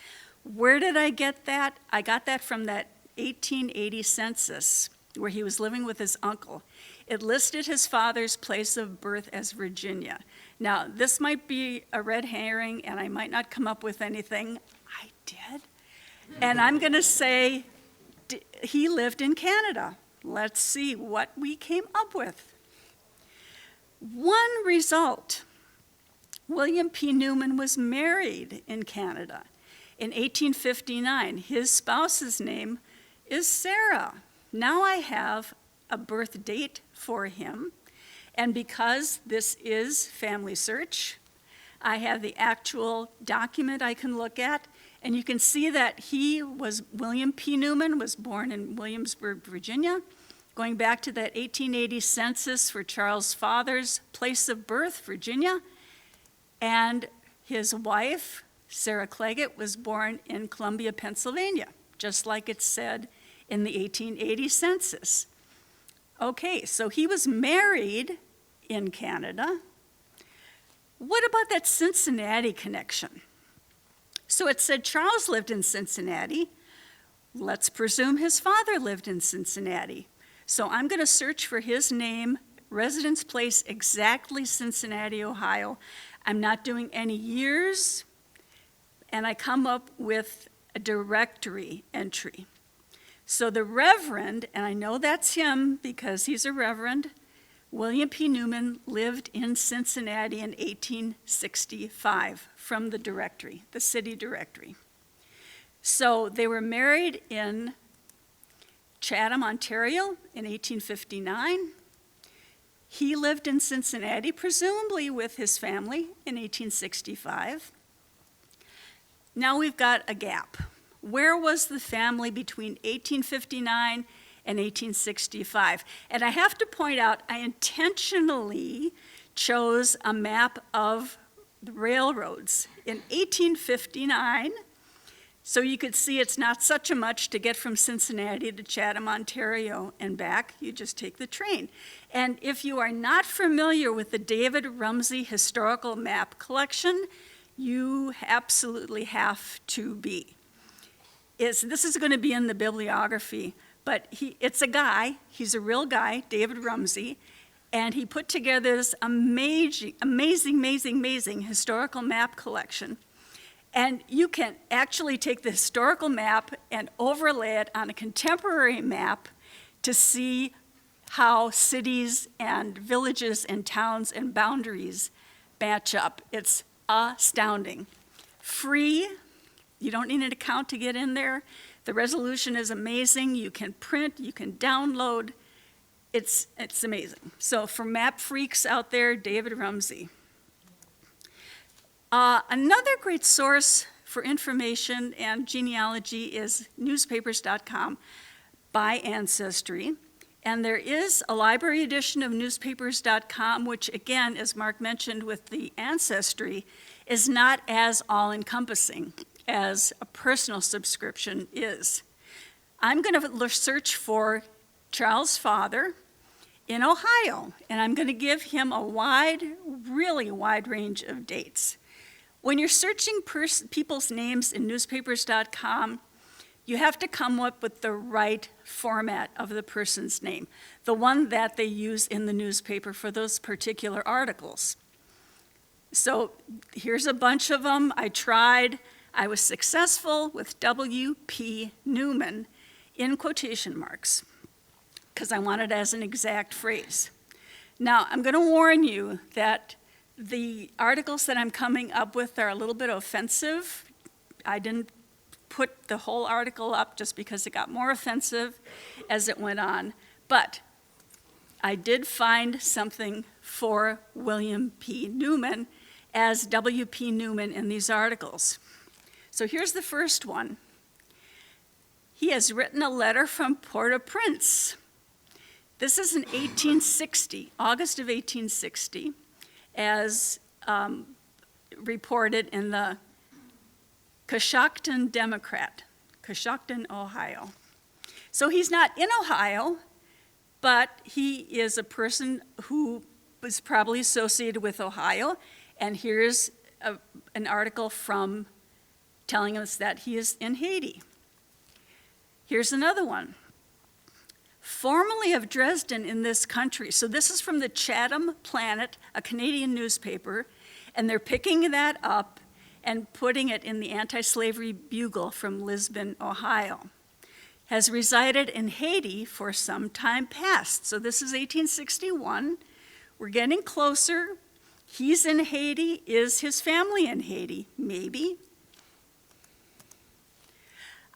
Where did I get that? I got that from that 1880 census where he was living with his uncle. It listed his father's place of birth as Virginia. Now, this might be a red herring, and I might not come up with anything. I did. And I'm going to say he lived in Canada. Let's see what we came up with. One result, William P. Newman was married in Canada in 1859. His spouse's name is Sarah. Now I have a birth date for him, and because this is family search, I have the actual document I can look at, and you can see that William P. Newman was born in Williamsburg, Virginia, going back to that 1880 census for Charles' father's place of birth, Virginia, and his wife, Sarah Claggett, was born in Columbia, Pennsylvania, just like it said in the 1880 census. Okay, so he was married in Canada. What about that Cincinnati connection? So it said Charles lived in Cincinnati. Let's presume his father lived in Cincinnati. So I'm going to search for his name, residence place, exactly Cincinnati, Ohio. I'm not doing any years, and I come up with a directory entry. So the Reverend, and I know that's him because he's a Reverend, William P. Newman lived in Cincinnati in 1865 from the directory, the city directory. So they were married in Chatham, Ontario in 1859. He lived in Cincinnati, presumably with his family, in 1865. Now we've got a gap. Where was the family between 1859 and 1865? And I have to point out, I intentionally chose a map of the railroads. In 1859, so you could see it's not such a much to get from Cincinnati to Chatham, Ontario and back. You just take the train. And if you are not familiar with the David Rumsey Historical Map Collection, you absolutely have to be. This is going to be in the bibliography, but it's a guy, he's a real guy, David Rumsey, and he put together this amazing historical map collection. And you can actually take the historical map and overlay it on a contemporary map to see how cities and villages and towns and boundaries match up. It's astounding. Free, you don't need an account to get in there. The resolution is amazing. You can print, you can download. It's amazing. So for map freaks out there, David Rumsey. Another great source for information and genealogy is newspapers.com by Ancestry. And there is a library edition of newspapers.com, which again, as Mark mentioned with the Ancestry, is not as all-encompassing as a personal subscription is. I'm going to search for Charles' father in Ohio, and I'm going to give him a really wide range of dates. When you're searching people's names in newspapers.com, you have to come up with the right format of the person's name, the one that they use in the newspaper for those particular articles. So here's a bunch of them. I tried. I was successful with W.P. Newman in quotation marks because I wanted it as an exact phrase. Now, I'm going to warn you that the articles that I'm coming up with are a little bit offensive. I didn't put the whole article up just because it got more offensive as it went on. But I did find something for William P. Newman as W.P. Newman in these articles. So here's the first one. He has written a letter from Port-au-Prince. This is in 1860, August of 1860, as reported in the Coshocton Democrat, Coshocton, Ohio. So he's not in Ohio, but he is a person who was probably associated with Ohio. And here's an article from telling us that he is in Haiti. Here's another one. Formerly of Dresden in this country. So this is from the Chatham Planet, a Canadian newspaper, and they're picking that up and putting it in the Anti-Slavery Bugle from Lisbon, Ohio. Has resided in Haiti for some time past. So this is 1861. We're getting closer. He's in Haiti. Is his family in Haiti? Maybe.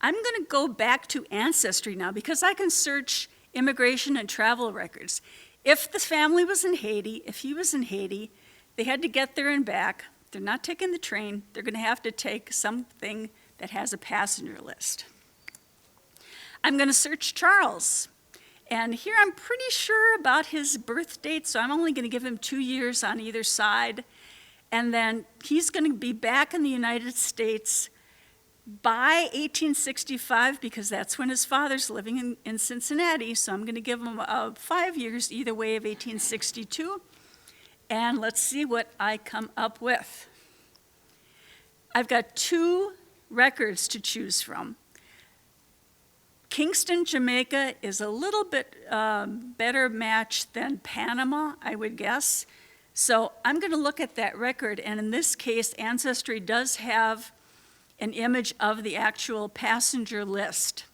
I'm going to go back to Ancestry now because I can search immigration and travel records. If the family was in Haiti, if he was in Haiti, they had to get there and back. They're not taking the train. They're going to have to take something that has a passenger list. I'm going to search Charles. And here I'm pretty sure about his birth date, so I'm only going to give him 2 years on either side. And then he's going to be back in the United States by 1865, because that's when his father's living in Cincinnati, so I'm going to give him 5 years either way of 1862, and let's see what I come up with. I've got 2 records to choose from. Kingston, Jamaica is a little bit better match than Panama, I would guess, so I'm going to look at that record, and in this case, Ancestry does have an image of the actual passenger list.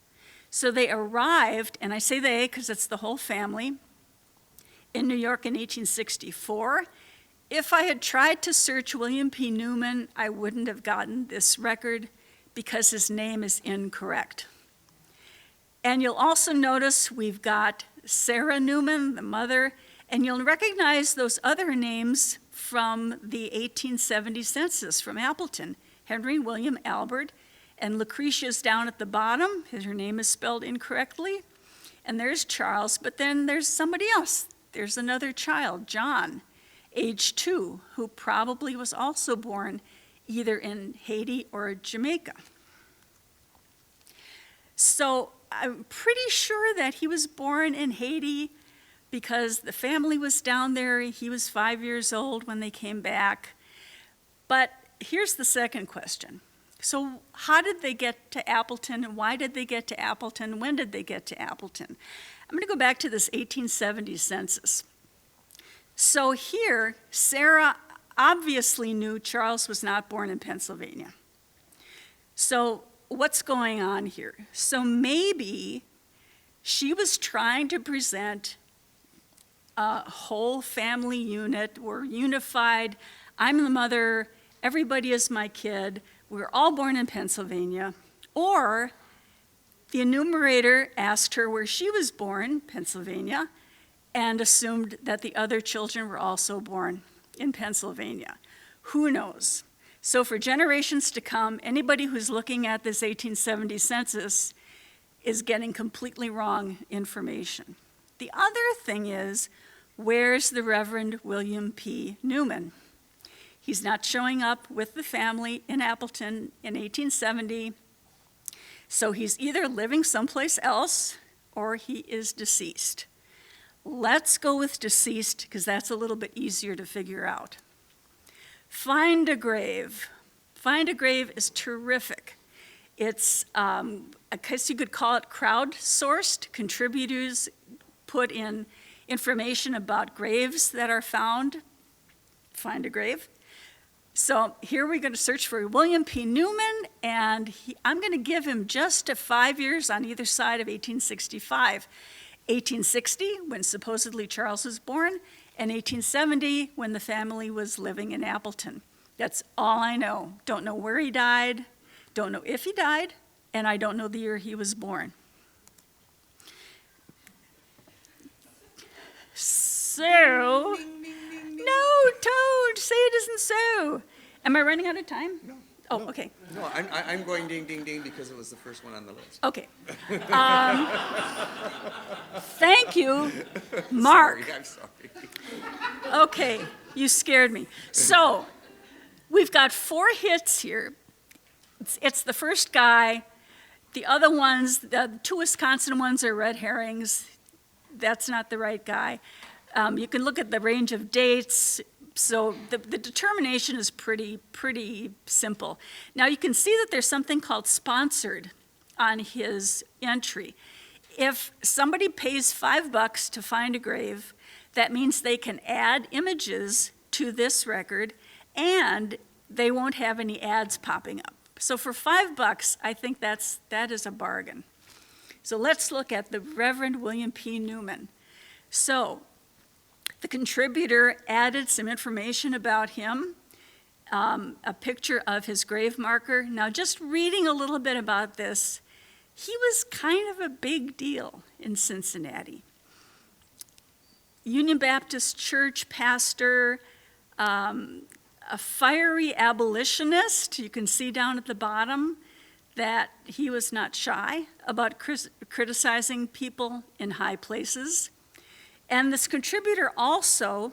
So they arrived, and I say they because it's the whole family, in New York in 1864. If I had tried to search William P. Newman, I wouldn't have gotten this record because his name is incorrect. And you'll also notice we've got Sarah Newman, the mother, and you'll recognize those other names from the 1870 census from Appleton. Henry William Albert, and Lucretia's down at the bottom. Her name is spelled incorrectly. And there's Charles, but then there's somebody else. There's another child, John, age 2, who probably was also born either in Haiti or Jamaica. So I'm pretty sure that he was born in Haiti because the family was down there. He was 5 years old when they came back. But here's the second question. So how did they get to Appleton, and why did they get to Appleton? When did they get to Appleton? I'm going to go back to this 1870 census. So here, Sarah obviously knew Charles was not born in Pennsylvania. So what's going on here? So maybe she was trying to present a whole family unit. We're unified. I'm the mother. Everybody is my kid. We're all born in Pennsylvania. Or the enumerator asked her where she was born, Pennsylvania, and assumed that the other children were also born in Pennsylvania. Who knows? So for generations to come, anybody who's looking at this 1870 census is getting completely wrong information. The other thing is, where's the Reverend William P. Newman? He's not showing up with the family in Appleton in 1870, so he's either living someplace else or he is deceased. Let's go with deceased because that's a little bit easier to figure out. Find a grave. Find a grave is terrific. It's I guess you could call it crowdsourced. Contributors put in information about graves that are found. Find a grave. So here we're going to search for William P. Newman, and I'm going to give him just 5 years on either side of 1865. 1860, when supposedly Charles was born, and 1870, when the family was living in Appleton. That's all I know. Don't know where he died, don't know if he died, and I don't know the year he was born. So, no, Toad, say it isn't so. Am I running out of time? No. Oh, no. okay. No, I'm going ding, ding, ding because it was the first one on the list. Okay. Thank you, Mark. I'm sorry. Okay, you scared me. So, we've got 4 hits here. It's the first guy. The other ones, the 2 Wisconsin ones are red herrings. That's not the right guy. You can look at the range of dates. So the determination is pretty simple. Now you can see that there's something called sponsored on his entry. If somebody pays $5 to find a grave, that means they can add images to this record and they won't have any ads popping up. So for $5, I think that is a bargain. So let's look at the Reverend William P. Newman. So the contributor added some information about him, a picture of his grave marker. Now, just reading a little bit about this, he was kind of a big deal in Cincinnati. Union Baptist Church pastor, a fiery abolitionist. You can see down at the bottom that he was not shy about criticizing people in high places. And this contributor also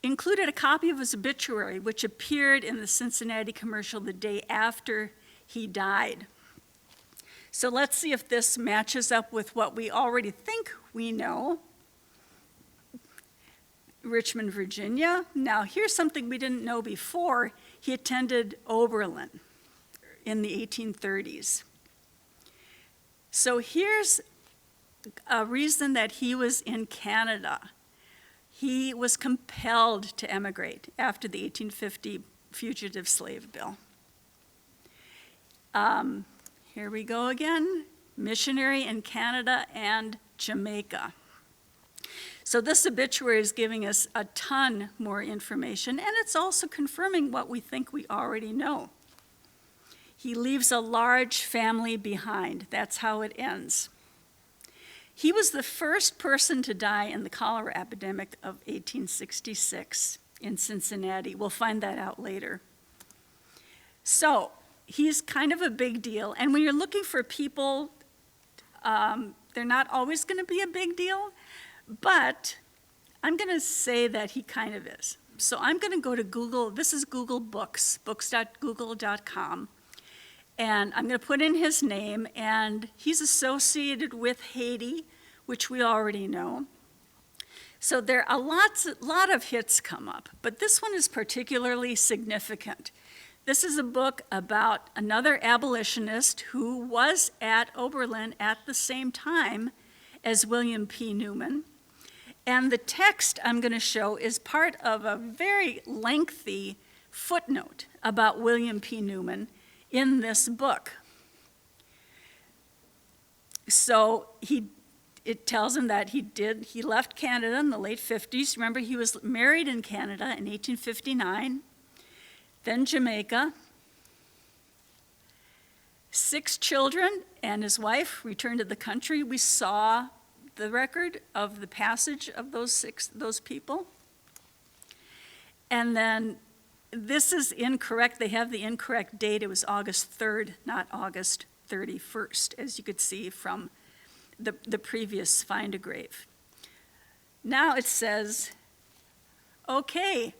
included a copy of his obituary, which appeared in the Cincinnati Commercial the day after he died. So let's see if this matches up with what we already think we know. Richmond, Virginia. Now, here's something we didn't know before. He attended Oberlin in the 1830s. So here's a reason that he was in Canada. He was compelled to emigrate after the 1850 Fugitive Slave Bill. Here we go again, missionary in Canada and Jamaica. So this obituary is giving us a ton more information, and it's also confirming what we think we already know. He leaves a large family behind. That's how it ends. He was the first person to die in the cholera epidemic of 1866 in Cincinnati. We'll find that out later. So he's kind of a big deal. And when you're looking for people, they're not always going to be a big deal, but I'm going to say that he kind of is. So I'm going to go to Google. This is Google Books, books.google.com. And I'm going to put in his name, and he's associated with Haiti, which we already know. So there are a lot of hits come up, but this one is particularly significant. This is a book about another abolitionist who was at Oberlin at the same time as William P. Newman. And the text I'm going to show is part of a very lengthy footnote about William P. Newman in this book. So it tells him that he left Canada in the late 50s. Remember, he was married in Canada in 1859, then Jamaica. 6 children and his wife returned to the country. We saw the record of the passage of those people. And then this is incorrect. They have the incorrect date. It was August 3rd, not August 31st, as you could see from the previous Find a Grave. Now it says, okay,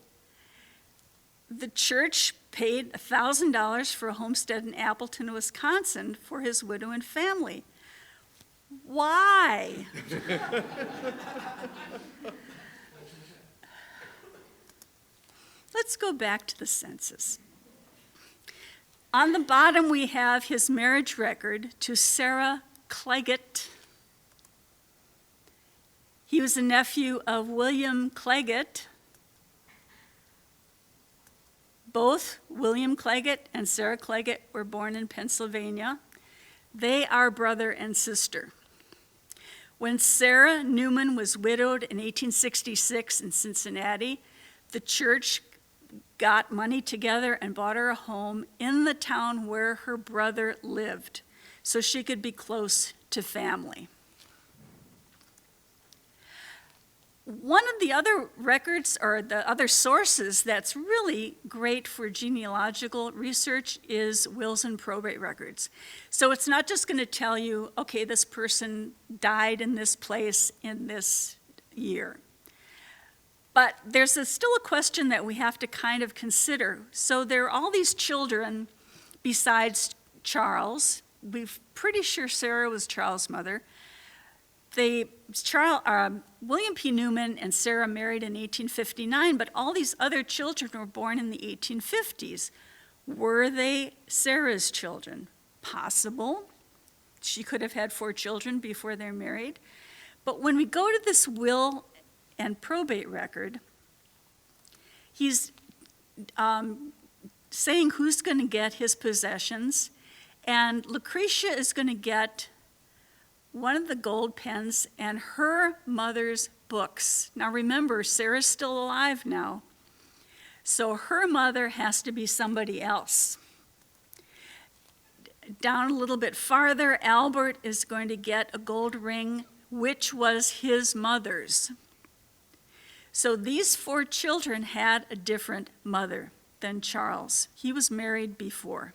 the church paid $1,000 for a homestead in Appleton, Wisconsin for his widow and family. Why? Let's go back to the census. On the bottom, we have his marriage record to Sarah Claggett. He was a nephew of William Claggett. Both William Claggett and Sarah Claggett were born in Pennsylvania. They are brother and sister. When Sarah Newman was widowed in 1866 in Cincinnati, the church got money together and bought her a home in the town where her brother lived, so she could be close to family. One of the other records, or the other sources that's really great for genealogical research is wills and probate records. So it's not just going to tell you, okay, this person died in this place in this year. But there's still a question that we have to kind of consider. So there are all these children besides Charles. We're pretty sure Sarah was Charles' mother. William P. Newman and Sarah married in 1859, but all these other children were born in the 1850s. Were they Sarah's children? Possible. She could have had 4 children before they're married. But when we go to this will and probate record, he's saying who's going to get his possessions, and Lucretia is going to get one of the gold pens and her mother's books. Now remember, Sarah's still alive now, so her mother has to be somebody else. Down a little bit farther, Albert is going to get a gold ring, which was his mother's. So these 4 children had a different mother than Charles. He was married before.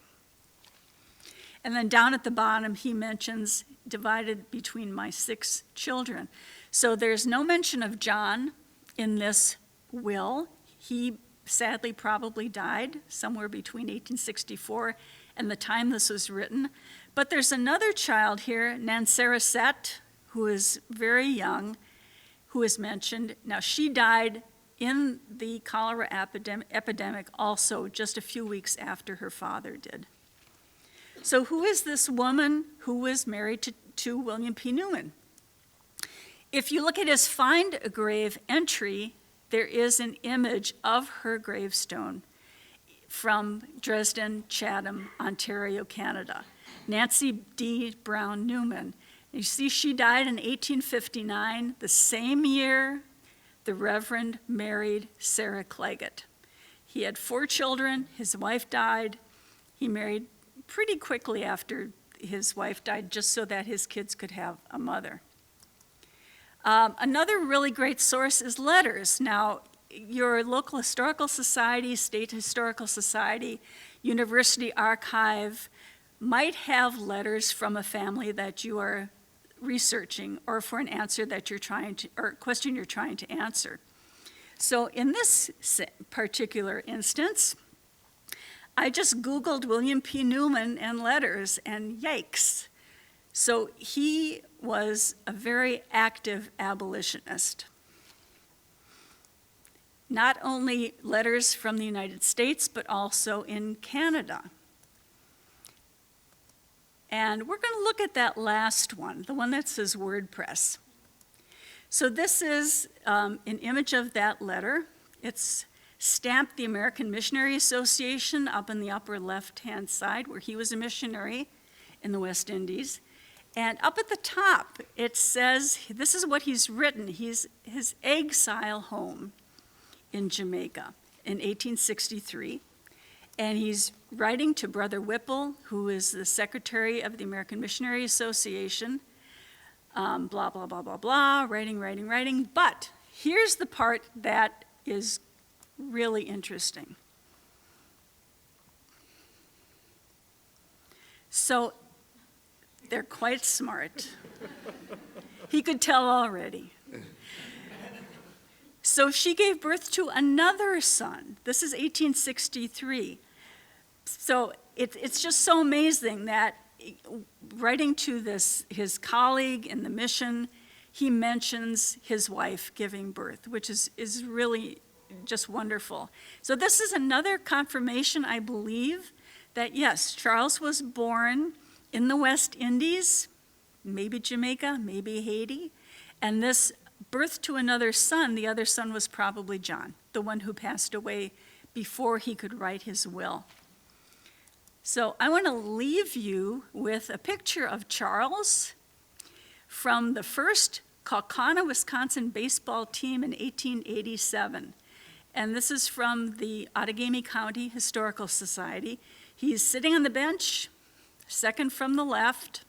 And then down at the bottom, he mentions divided between my 6 children. So there's no mention of John in this will. He sadly probably died somewhere between 1864 and the time this was written. But there's another child here, Nancerisette, who is very young, who is mentioned. Now, she died in the cholera epidemic also just a few weeks after her father did. So who is this woman who was married to William P. Newman? If you look at his find a grave entry, there is an image of her gravestone from Dresden, Chatham, Ontario, Canada. Nancy D. Brown Newman. You see, she died in 1859, the same year the Reverend married Sarah Claggett. He had 4 children, his wife died. He married pretty quickly after his wife died, just so that his kids could have a mother. Another really great source is letters. Now, your local historical society, state historical society, university archive might have letters from a family that you are researching, or for an answer that you're trying to, or question you're trying to answer. So in this particular instance, I just Googled William P. Newman and letters, and yikes. So he was a very active abolitionist. Not only letters from the United States, but also in Canada. And we're going to look at that last one, the one that says WordPress. So this is an image of that letter. It's stamped the American Missionary Association up in the upper left-hand side, where he was a missionary in the West Indies. And up at the top, it says, this is what he's written, his exile home in Jamaica in 1863. And he's writing to Brother Whipple, who is the secretary of the American Missionary Association, blah, blah, blah, blah, blah, writing. But here's the part that is really interesting. So they're quite smart. He could tell already. So she gave birth to another son. This is 1863. So it's just so amazing that writing to his colleague in the mission, he mentions his wife giving birth, which is really just wonderful. So this is another confirmation, I believe, that yes, Charles was born in the West Indies, maybe Jamaica, maybe Haiti, and this birth to another son, the other son was probably John, the one who passed away before he could write his will. So I want to leave you with a picture of Charles from the first Kaukauna, Wisconsin baseball team in 1887. And this is from the Outagamie County Historical Society. He's sitting on the bench, second from the left.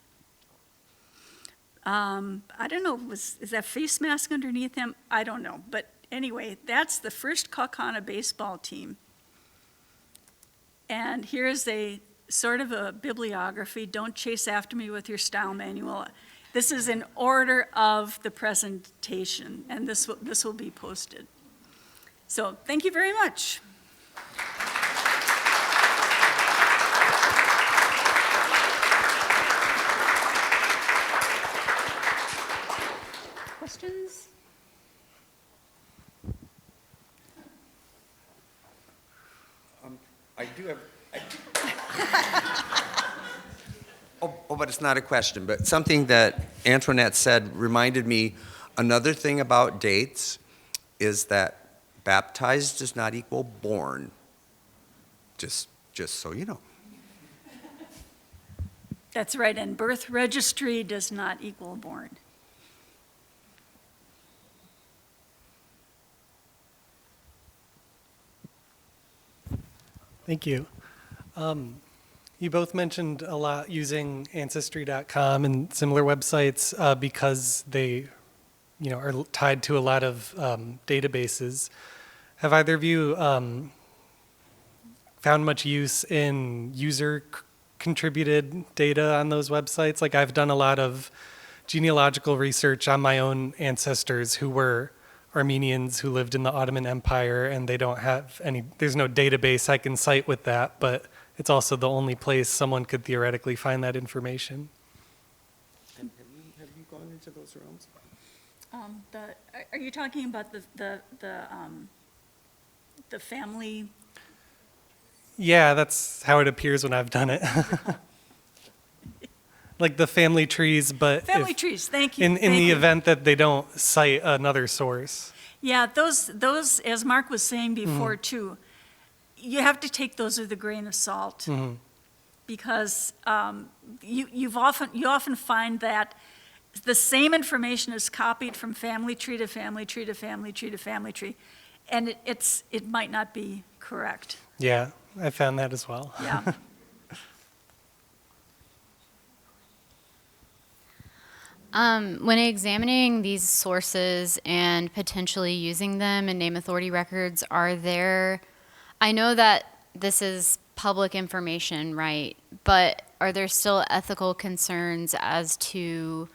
I don't know, is that face mask underneath him? I don't know. But anyway, that's the first Kaukauna baseball team. And here's a sort of a bibliography. Don't chase after me with your style manual. This is in order of the presentation, and this will be posted. So thank you very much. Questions? I do have. But it's not a question, but something that Antoinette said reminded me. Another thing about dates is that baptized does not equal born. Just so you know. That's right, and birth registry does not equal born. Thank you. You both mentioned a lot using Ancestry.com and similar websites because they, are tied to a lot of databases. Have either of you found much use in user-contributed data on those websites? Like I've done a lot of genealogical research on my own ancestors who were Armenians who lived in the Ottoman Empire, and they don't have there's no database I can cite with that, but it's also the only place someone could theoretically find that information. And have you gone into those rooms? Are you talking about the family? Yeah, that's how it appears when I've done it. Like the family trees, but Family trees, thank you. in thank the you. event that they don't cite another source. Yeah, those, as Mark was saying before too, you have to take those with a grain of salt, because you often find that the same information is copied from family tree to family tree to family tree to family tree, and it might not be correct. Yeah, I found that as well. Yeah. When examining these sources and potentially using them in name authority records, I know that this is public information, right? But are there still ethical concerns as to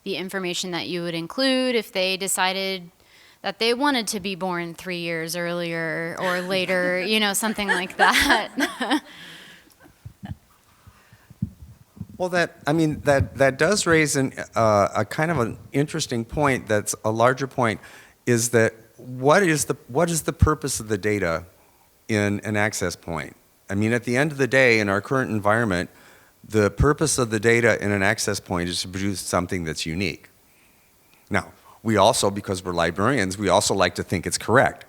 the information that you would include if they decided that they wanted to be born 3 years earlier or later, something like that? Well, that does raise a kind of an interesting point. That's a larger point, is that what is the purpose of the data in an access point? I mean, at the end of the day, in our current environment, the purpose of the data in an access point is to produce something that's unique. Now, we also, because we're librarians, we also like to think it's correct.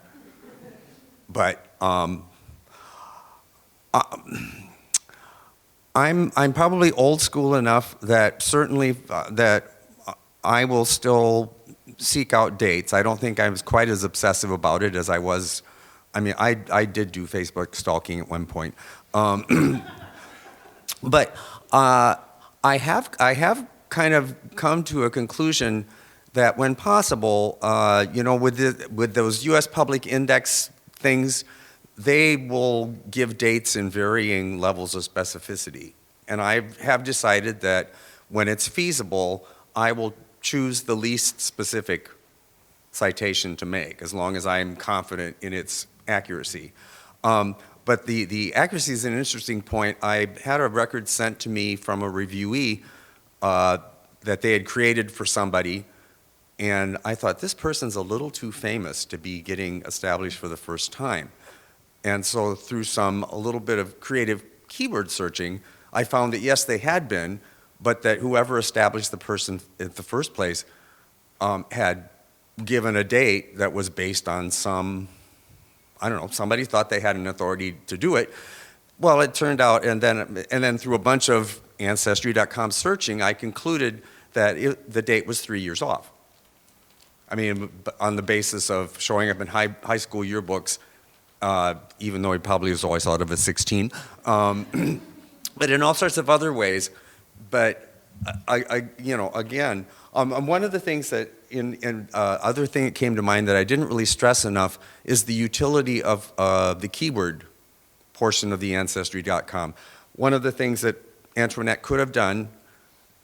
But I'm probably old school enough that certainly that I will still seek out dates. I don't think I was quite as obsessive about it as I was. I mean, I did do Facebook stalking at one point, but I have kind of come to a conclusion that when possible, with those U.S. public index things, they will give dates in varying levels of specificity. And I have decided that when it's feasible, I will choose the least specific citation to make, as long as I'm confident in its accuracy. But the accuracy is an interesting point. I had a record sent to me from a reviewee that they had created for somebody, and I thought, this person's a little too famous to be getting established for the first time. And so through a little bit of creative keyword searching, I found that yes, they had been, but that whoever established the person in the first place had given a date that was based on some, I don't know, somebody thought they had an authority to do it. Well, it turned out, and then through a bunch of Ancestry.com searching, I concluded that the date was 3 years off. I mean, on the basis of showing up in high school yearbooks, even though he probably was always thought of as 16, but in all sorts of other ways. But again, one of the things that other thing that came to mind that I didn't really stress enough is the utility of the keyword portion of the Ancestry.com. One of the things that Antoinette could have done,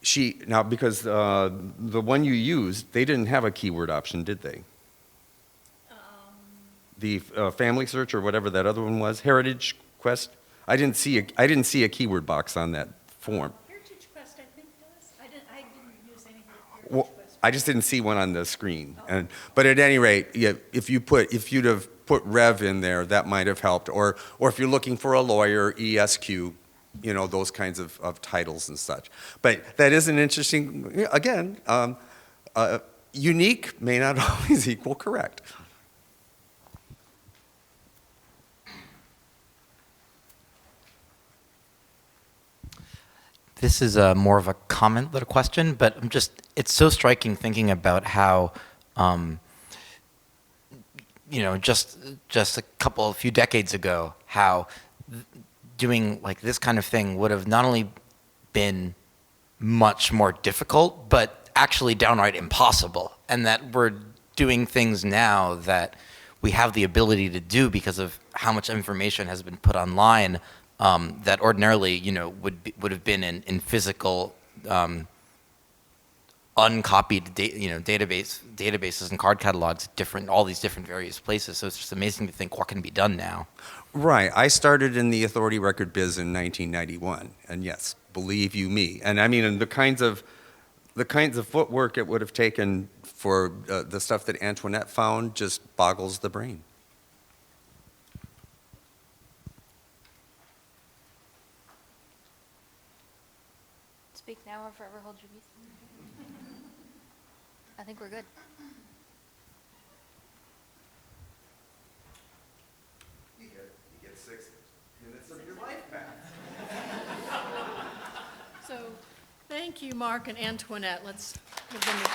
because the one you used, they didn't have a keyword option, did they? The family search or whatever that other one was, Heritage Quest. I didn't see a keyword box on that form. Heritage Quest, I think, does. I didn't use any Heritage Well, Quest. I just didn't see one on the screen. But at any rate, yeah, if you'd have put Rev in there, that might have helped. Or if you're looking for a lawyer, ESQ, those kinds of titles and such. But that is an interesting, again, unique may not always equal correct. This is more of a comment than a question, but it's so striking thinking about how, just a few decades ago, how doing like this kind of thing would have not only been much more difficult, but actually downright impossible. And that we're doing things now that we have the ability to do because of how much information has been put online. That ordinarily, would have been in physical, uncopied, databases and card catalogs, all these different various places. So it's just amazing to think what can be done now. Right. I started in the authority record biz in 1991, and yes, believe you me. And I mean, and the kinds of footwork it would have taken for the stuff that Antoinette found just boggles the brain. Speak now or forever hold your peace. I think we're good. You get 6 minutes of your life back. So, thank you, Mark and Antoinette. Let's give them a